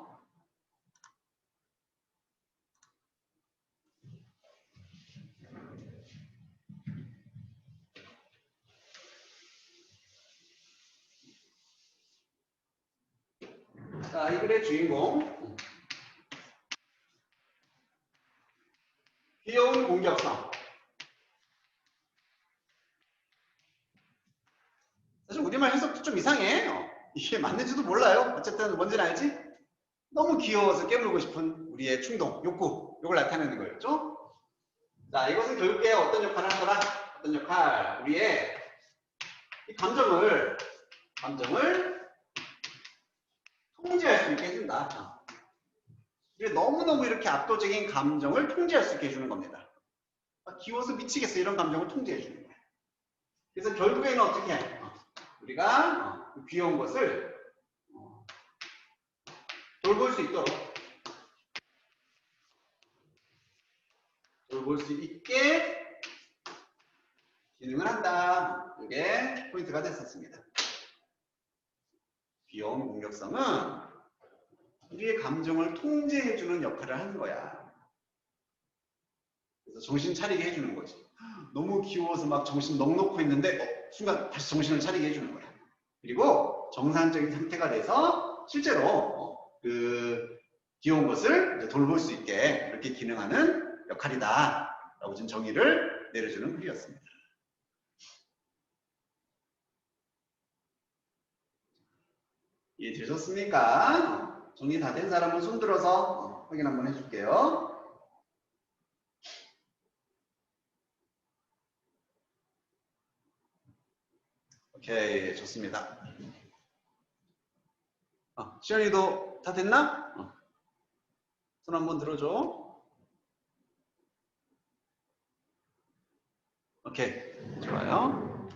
[SPEAKER 1] 자, 이 글의 주인공. 귀여운 공격성. 사실 우리말 해석도 좀 이상해. 이게 맞는지도 몰라요. 어쨌든 뭔지는 알지? 너무 귀여워서 깨물고 싶은 우리의 충동, 욕구, 이걸 나타내는 거였죠. 자, 이것은 교육계에 어떤 역할을 하더라? 어떤 역할? 우리의 이 감정을 통제할 수 있게 해준다. 우리 너무너무 이렇게 압도적인 감정을 통제할 수 있게 해주는 겁니다. 귀여워서 미치겠어. 이런 감정을 통제해 주는 거예요. 그래서 결국에는 어떻게 해? 우리가 귀여운 것을 돌볼 수 있도록 돌볼 수 있게 기능을 한다. 이게 포인트가 됐었습니다. 귀여운 공격성은 우리의 감정을 통제해주는 역할을 하는 거야. 그래서 정신 차리게 해주는 거지. 너무 귀여워서 막 정신 넋 놓고 있는데 순간 다시 정신을 차리게 해주는 거야. 그리고 정상적인 상태가 돼서 실제로 그 귀여운 것을 이제 돌볼 수 있게 이렇게 기능하는 역할이다 라고 지금 정의를 내려주는 글이었습니다. 이해되셨습니까? 정리 다 된 사람은 손 들어서 확인 한번 해줄게요. 오케이, 좋습니다. 시연이도 다 됐나? 손 한번 들어줘. 오케이, 좋아요.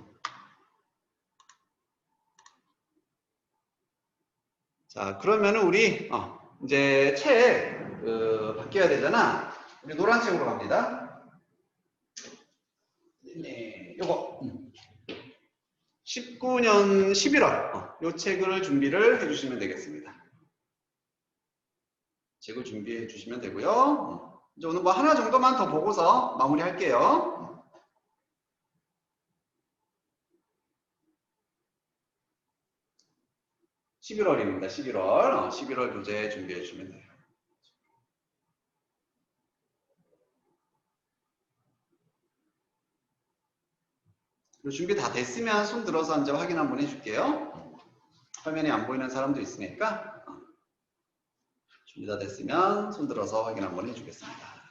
[SPEAKER 1] 자, 그러면은 우리 이제 책 바뀌어야 되잖아. 우리 노란색으로 갑니다. 네, 요거 19년 11월 요 책을 준비를 해주시면 되겠습니다. 책을 준비해 주시면 되고요. 이제 오늘 뭐 하나 정도만 더 보고서 마무리할게요. 11월입니다. 11월. 11월 교재 준비해 주시면 돼요. 준비 다 됐으면 손 들어서 이제 확인 한번 해줄게요. 화면이 안 보이는 사람도 있으니까 준비 다 됐으면 손 들어서 확인 한번 해주겠습니다.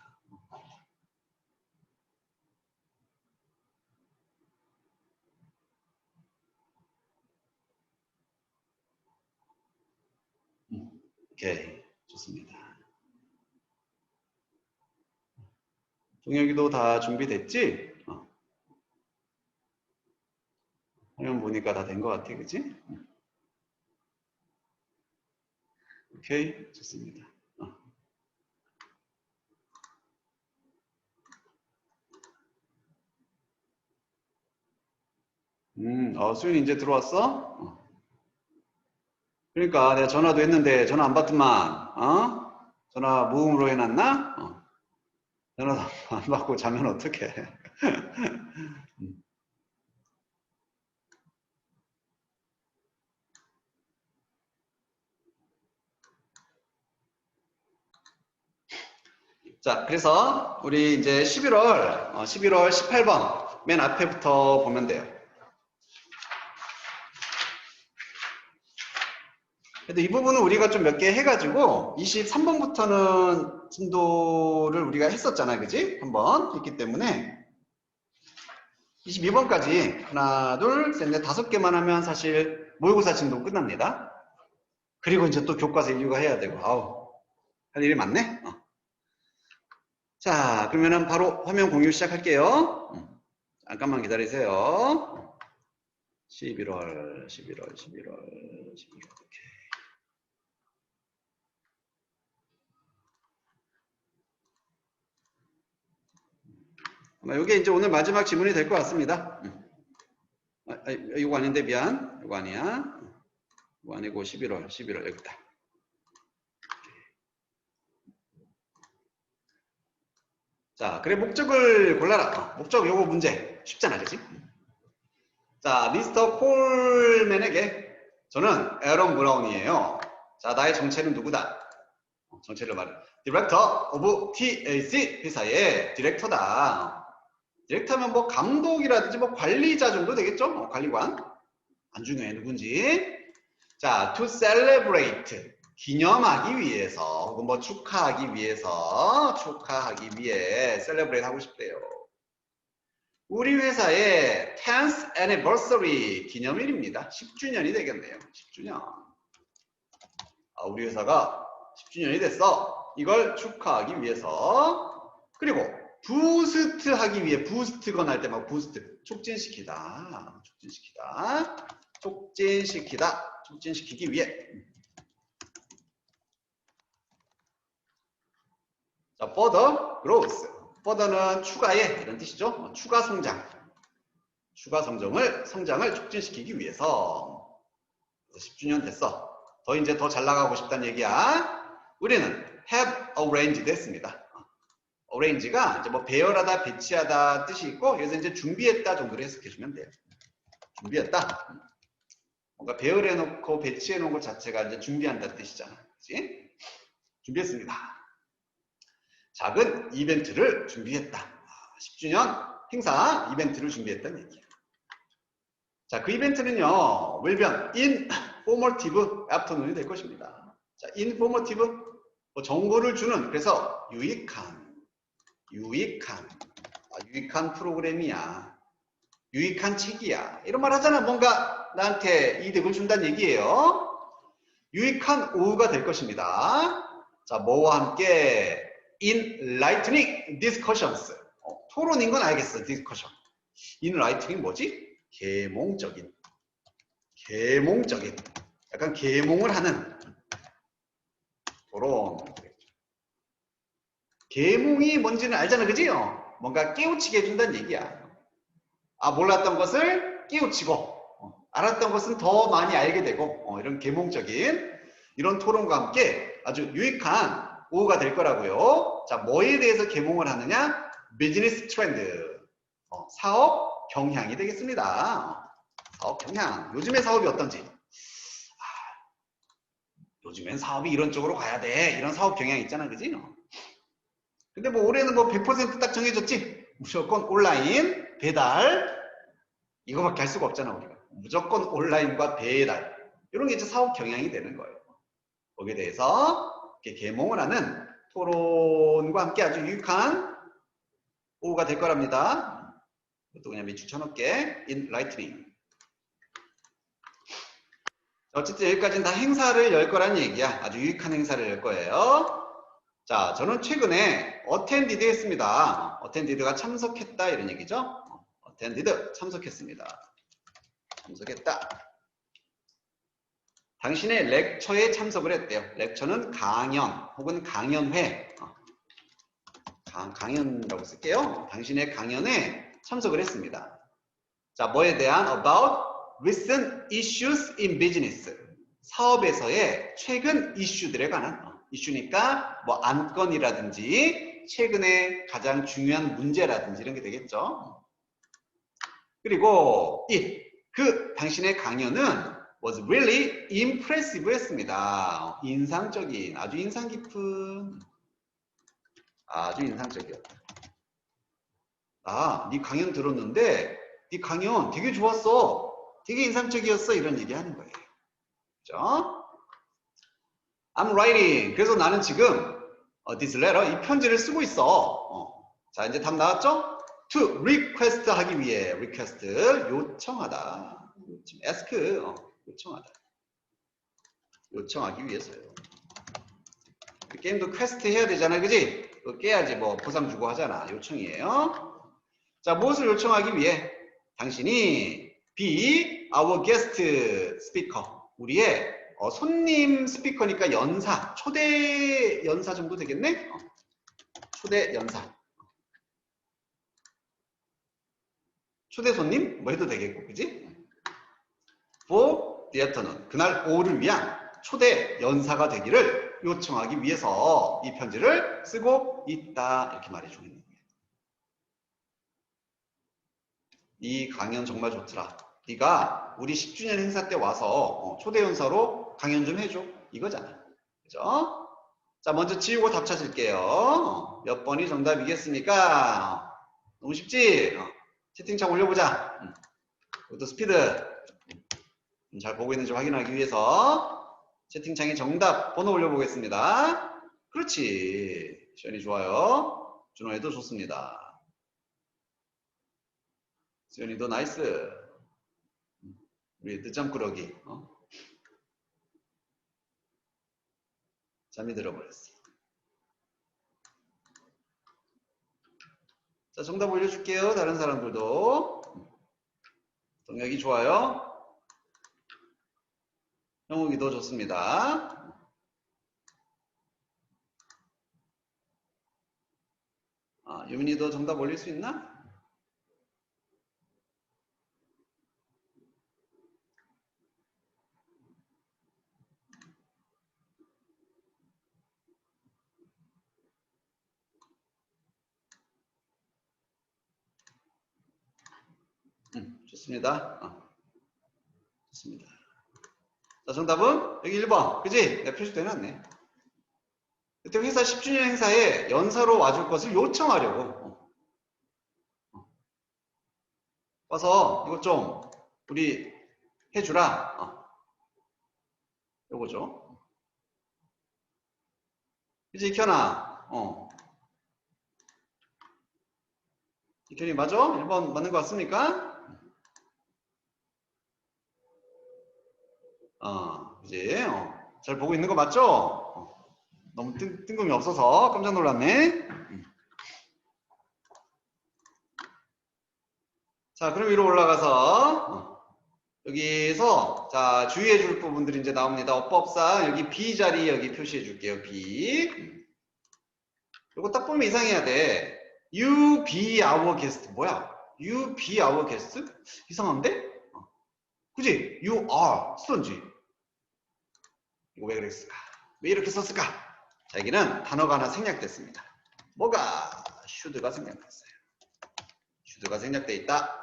[SPEAKER 1] 오케이, 좋습니다. 동혁이도 다 준비됐지? 화면 보니까 다 된 것 같아, 그치? 오케이, 좋습니다. 수윤이 이제 들어왔어? 그러니까 내가 전화도 했는데 전화 안 받더만, 전화 무음으로 해놨나? 전화도 안 받고 자면 어떡해. 자, 그래서 우리 이제 11월 18번 맨 앞에부터 보면 돼요. 근데 이 부분은 우리가 좀 몇 개 해가지고 23번부터는 진도를 우리가 했었잖아요. 그지? 한번 했기 때문에 22번까지 하나, 둘, 셋, 넷, 5개만 하면 사실 모의고사 진도 끝납니다. 그리고 이제 또 교과서 인류가 해야 되고, 아우, 할 일이 많네? 자, 그러면은 바로 화면 공유 시작할게요. 잠깐만 기다리세요. 11월, 오케이. 아마 이게 이제 오늘 마지막 지문이 될 것 같습니다. 이거 아닌데 미안. 이거 아니야. 이거 아니고 11월 여기다. 자, 그래 목적을 골라라. 목적 요거 문제 쉽잖아, 그치? 자, 미스터 콜맨에게 저는 에런 브라운이에요. 자, 나의 정체는 누구다? 정체를 말해. 디렉터 오브 TAC 회사의 디렉터다. 디렉터면 뭐 감독이라든지 뭐 관리자 정도 되겠죠? 관리관. 안 중요해 누군지. 자, to celebrate 기념하기 위해서 혹은 뭐 축하하기 위해 celebrate 하고 싶대요. 우리 회사의 10th anniversary 기념일입니다. 10주년이 되겠네요. 10주년. 우리 회사가 10주년이 됐어. 이걸 축하하기 위해서. 그리고 부스트 하기 위해, 부스트 건 할 때 막 부스트, 촉진시키다. 촉진시키기 위해. 자, further growth. further는 추가해 이런 뜻이죠. 추가 성장. 성장을 촉진시키기 위해서. 10주년 됐어. 더 이제 더 잘 나가고 싶다는 얘기야. 우리는 have arranged 됐습니다. arrange가 이제 뭐 배열하다, 배치하다 뜻이 있고, 여기서 이제 준비했다 정도로 해석해 주면 돼요. 준비했다. 뭔가 배열해 놓고 배치해 놓은 것 자체가 이제 준비한다는 뜻이잖아. 그치? 준비했습니다. 작은 이벤트를 준비했다. 10주년 행사 이벤트를 준비했다는 얘기야. 자, 그 이벤트는요, will be informative afternoon이 될 것입니다. 자, informative, 뭐 정보를 주는, 그래서 유익한 프로그램이야. 유익한 책이야. 이런 말 하잖아. 뭔가 나한테 이득을 준다는 얘기예요. 유익한 오후가 될 것입니다. 자, 뭐와 함께 enlightening discussions. 토론인 건 알겠어. discussion. enlightening 뭐지? 계몽적인. 약간 계몽을 하는 토론. 계몽이 뭔지는 알잖아, 그지? 뭔가 깨우치게 해준다는 얘기야. 몰랐던 것을 깨우치고, 알았던 것은 더 많이 알게 되고, 이런 계몽적인 이런 토론과 함께 아주 유익한 오후가 될 거라고요. 자, 뭐에 대해서 계몽을 하느냐? 비즈니스 트렌드, 사업 경향이 되겠습니다. 사업 경향. 요즘의 사업이 어떤지. 요즘엔 사업이 이런 쪽으로 가야 돼. 이런 사업 경향이 있잖아, 그지? 근데 뭐 올해는 뭐 100% 딱 정해졌지. 무조건 온라인, 배달 이거밖에 할 수가 없잖아 우리가. 무조건 온라인과 배달 이런 게 이제 사업 경향이 되는 거예요. 거기에 대해서 이렇게 계몽을 하는 토론과 함께 아주 유익한 오후가 될 거랍니다. 이것도 그냥 밑줄 쳐놓을게. enlightening. 어쨌든 여기까지는 다 행사를 열 거란 얘기야. 아주 유익한 행사를 열 거예요. 자, 저는 최근에 attended 했습니다. attended가 참석했다 이런 얘기죠. attended 참석했습니다. 참석했다. 당신의 렉처에 참석을 했대요. 렉처는 강연 혹은 강연회. 강연이라고 쓸게요. 당신의 강연에 참석을 했습니다. 자, 뭐에 대한 about recent issues in business. 사업에서의 최근 이슈들에 관한 이슈니까 뭐 안건이라든지 최근에 가장 중요한 문제라든지 이런 게 되겠죠. 그리고 그 당신의 강연은 was really impressive 했습니다. 인상적인, 아주 인상 깊은, 아주 인상적이었다. 네 강연 들었는데 네 강연 되게 좋았어. 되게 인상적이었어. 이런 얘기 하는 거예요. 그죠? I'm writing. 그래서 나는 지금 this letter, 이 편지를 쓰고 있어. 자, 이제 답 나왔죠? To request 하기 위해 request 요청하다. ask 요청하다. 요청하기 위해서요. 게임도 퀘스트 해야 되잖아, 그지? 그거 깨야지 뭐 보상 주고 하잖아. 요청이에요. 자, 무엇을 요청하기 위해? 당신이 be our guest speaker. 우리의 손님 스피커니까 연사, 초대 연사 정도 되겠네? 초대 연사. 초대 손님? 뭐 해도 되겠고, 그지? for the afternoon. 그날 오후를 위한 초대 연사가 되기를 요청하기 위해서 이 편지를 쓰고 있다. 이렇게 말해주고 있는 거예요. 이 강연 정말 좋더라. 네가 우리 10주년 행사 때 와서 초대 연사로 강연 좀 해줘. 이거잖아. 그죠? 자, 먼저 지우고 답 찾을게요. 몇 번이 정답이겠습니까? 너무 쉽지? 채팅창 올려보자. 이것도 스피드. 잘 보고 있는지 확인하기 위해서 채팅창에 정답 번호 올려보겠습니다. 그렇지. 시연이 좋아요. 준호에도 좋습니다. 시연이도 나이스. 우리 늦잠꾸러기. 잠이 들어버렸어. 자, 정답 올려줄게요. 다른 사람들도. 동혁이 좋아요. 형욱이도 좋습니다. 유민이도 정답 올릴 수 있나? 좋습니다. 좋습니다. 자, 정답은 여기 1번. 그지? 내가 표시도 해놨네. 그때 회사 10주년 행사에 연사로 와줄 것을 요청하려고. 와서 이것 좀 우리 해주라. 요거죠. 그지, 익현아? 익현이 맞아? 1번 맞는 것 같습니까? 그지? 잘 보고 있는 거 맞죠? 너무 뜬금이 없어서 깜짝 놀랐네. 자, 그럼 위로 올라가서 여기서 자, 주의해 줄 부분들이 이제 나옵니다. 어법상 여기 B 자리 여기 표시해 줄게요. B. 이거 딱 보면 이상해야 돼. You be our guest. 뭐야? You be our guest? 이상한데? 그지? You are 쓰던지. 이거 왜 그랬을까? 왜 이렇게 썼을까? 자, 여기는 단어가 하나 생략됐습니다. 뭐가? should가 생략됐어요. should가 생략돼 있다.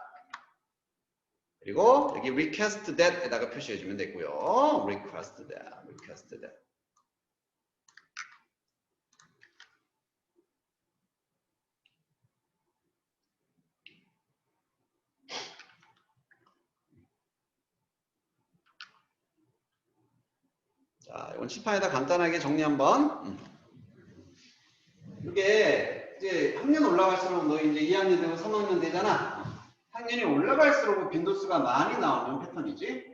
[SPEAKER 1] 그리고 여기 request that 에다가 표시해주면 되고요. request that, request that. 자, 이건 칠판에다 간단하게 정리 한번. 이게 이제 학년 올라갈수록 너 이제 2학년 되고 3학년 되잖아. 학년이 올라갈수록 빈도수가 많이 나오는 패턴이지.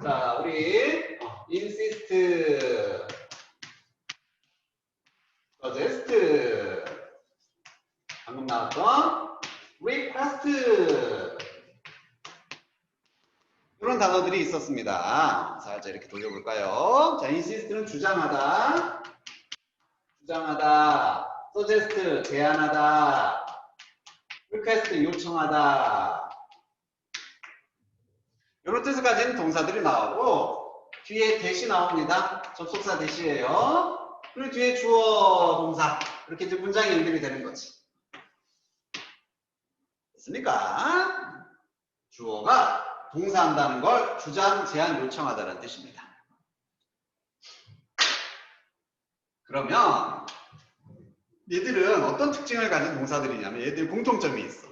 [SPEAKER 1] 자, 우리 insist, suggest, 방금 나왔던 request 이런 단어들이 있었습니다. 자, 이렇게 돌려볼까요? 자, insist는 주장하다, suggest 제안하다, request 요청하다. 이런 뜻을 가진 동사들이 나오고 뒤에 대시 나옵니다. 접속사 대시예요. 그리고 뒤에 주어 동사 이렇게 이제 문장이 연결이 되는 거지. 됐습니까? 주어가 동사한다는 걸 주장, 제안, 요청하다는 뜻입니다. 그러면 얘들은 어떤 특징을 가진 동사들이냐면 얘들 공통점이 있어.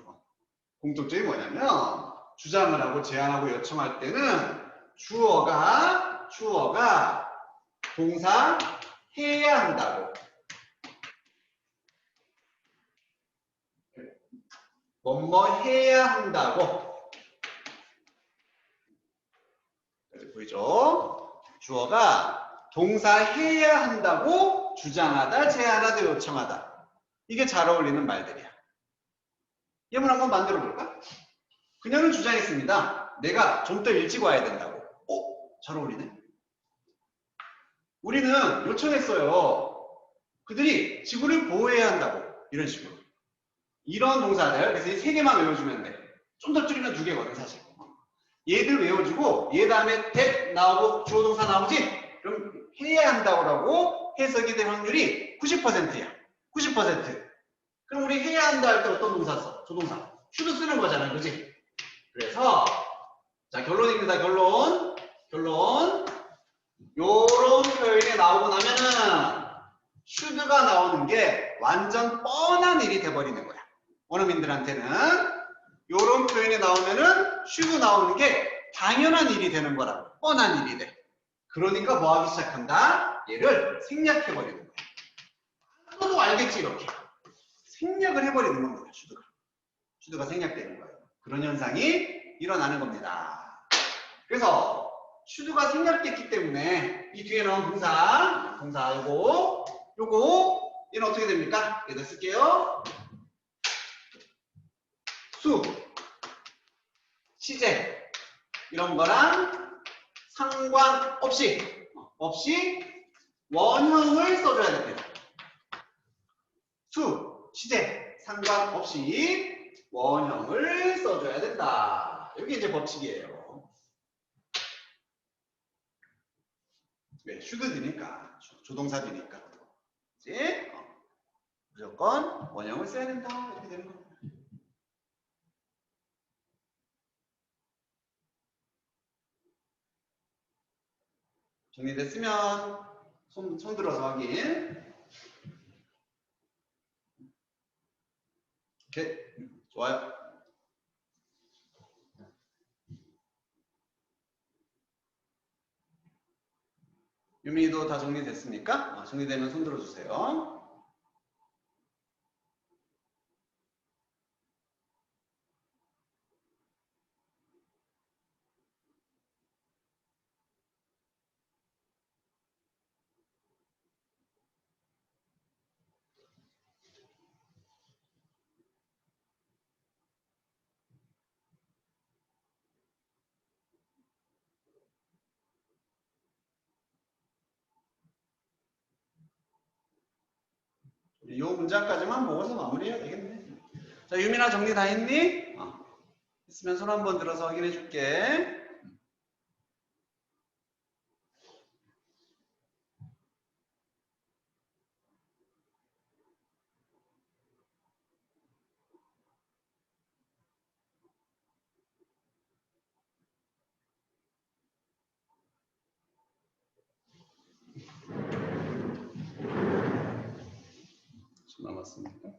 [SPEAKER 1] 공통점이 뭐냐면 주장을 하고 제안하고 요청할 때는 주어가 동사 해야 한다고. 뭐뭐 해야 한다고. 보이죠? 주어가 동사 해야 한다고 주장하다, 제안하다, 요청하다. 이게 잘 어울리는 말들이야. 예문 한번 만들어 볼까? 그녀는 주장했습니다. 내가 좀 더 일찍 와야 된다고. 잘 어울리네. 우리는 요청했어요. 그들이 지구를 보호해야 한다고. 이런 식으로. 이런 동사들. 그래서 이 세 개만 외워주면 돼. 좀 더 줄이면 두 개거든, 사실. 얘들 외워주고 얘 다음에 that 나오고 주어 동사 나오지? 그럼 해야 한다고 해석이 될 확률이 90%야. 90%. 그럼 우리 해야 한다 할 때 어떤 동사 써? 조동사. should 쓰는 거잖아, 그지? 그래서 자, 결론입니다. 결론. 요런 표현이 나오고 나면은 should가 나오는 게 완전 뻔한 일이 돼버리는 거야. 원어민들한테는 요런 표현이 나오면은 should 나오는 게 당연한 일이 되는 거라고. 뻔한 일이 돼. 그러니까 뭐 하기 시작한다? 얘를 생략해버리는 거야. 너도 알겠지, 이렇게. 생략을 해버리는 겁니다. should가 생략되는 거예요. 그런 현상이 일어나는 겁니다. 그래서 should가 생략됐기 때문에 이 뒤에 나온 동사 요거 얘는 어떻게 됩니까? 얘도 쓸게요. 수, 시제 이런 거랑 상관없이 원형을 써줘야 됩니다. 수, 시제 상관없이 원형을 써줘야 된다. 여기 이제 법칙이에요. 왜? should 되니까. 조동사 되니까. 그치? 무조건 원형을 써야 된다. 이렇게 되는 겁니다. 정리됐으면 손 들어서 확인. 오케이. 좋아요. 유민이도 다 정리됐습니까? 정리되면 손 들어주세요. 이 문장까지만 보고서 마무리해야 되겠네. 자, 유민아 정리 다 했니? 했으면 손 한번 들어서 확인해 줄게. 손 남았습니까?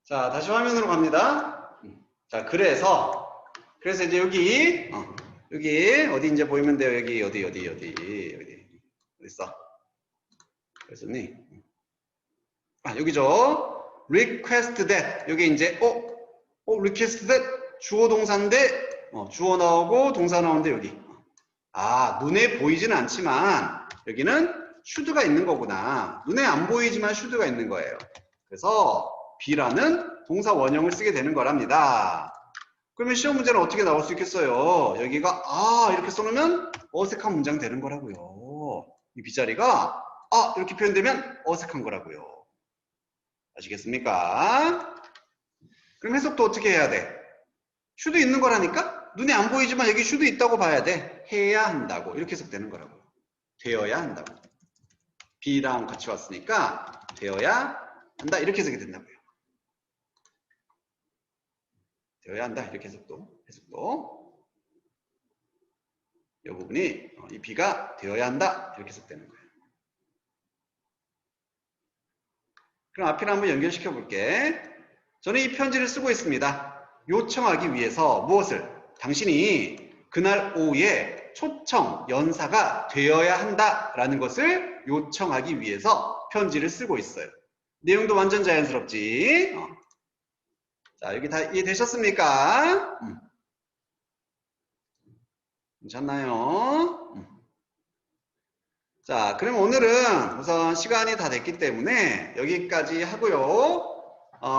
[SPEAKER 1] 자, 다시 화면으로 갑니다. 자, 그래서 이제 여기 어디 이제 보이면 돼요. 여기 어디 있어? 그랬었니? 여기죠. request that. 여기 이제 request that 주어 동사인데 주어 나오고 동사 나오는데 여기 눈에 보이지는 않지만 여기는 should가 있는 거구나. 눈에 안 보이지만 should가 있는 거예요. 그래서 B라는 동사 원형을 쓰게 되는 거랍니다. 그러면 시험 문제는 어떻게 나올 수 있겠어요? 여기가 이렇게 써놓으면 어색한 문장 되는 거라고요. 이 B자리가 이렇게 표현되면 어색한 거라고요. 아시겠습니까? 그럼 해석도 어떻게 해야 돼? should 있는 거라니까? 눈에 안 보이지만 여기 should 있다고 봐야 돼. 해야 한다고. 이렇게 해석되는 거라고요. 되어야 한다고. B랑 같이 왔으니까 되어야 한다. 이렇게 해석이 된다고요. 되어야 한다. 이렇게 해석도. 이 부분이 이 B가 되어야 한다. 이렇게 해석되는 거예요. 그럼 앞이랑 한번 연결시켜 볼게. 저는 이 편지를 쓰고 있습니다. 요청하기 위해서 무엇을? 당신이 그날 오후에 초청, 연사가 되어야 한다라는 것을 요청하기 위해서 편지를 쓰고 있어요. 내용도 완전 자연스럽지? 자, 여기 다 이해되셨습니까? 괜찮나요? 자, 그럼 오늘은 우선 시간이 다 됐기 때문에 여기까지 하고요.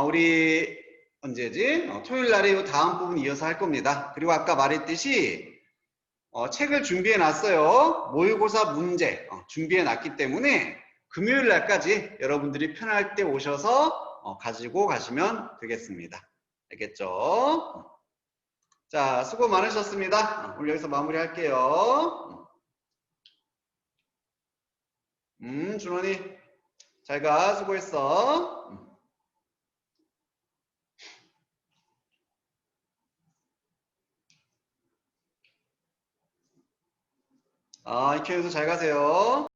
[SPEAKER 1] 우리 언제지? 토요일 날에 이 다음 부분 이어서 할 겁니다. 그리고 아까 말했듯이 책을 준비해 놨어요. 모의고사 문제 준비해 놨기 때문에 금요일 날까지 여러분들이 편할 때 오셔서 가지고 가시면 되겠습니다. 알겠죠? 자, 수고 많으셨습니다. 오늘 여기서 마무리할게요. 준원이 잘 가. 수고했어. 이케이도 잘 가세요.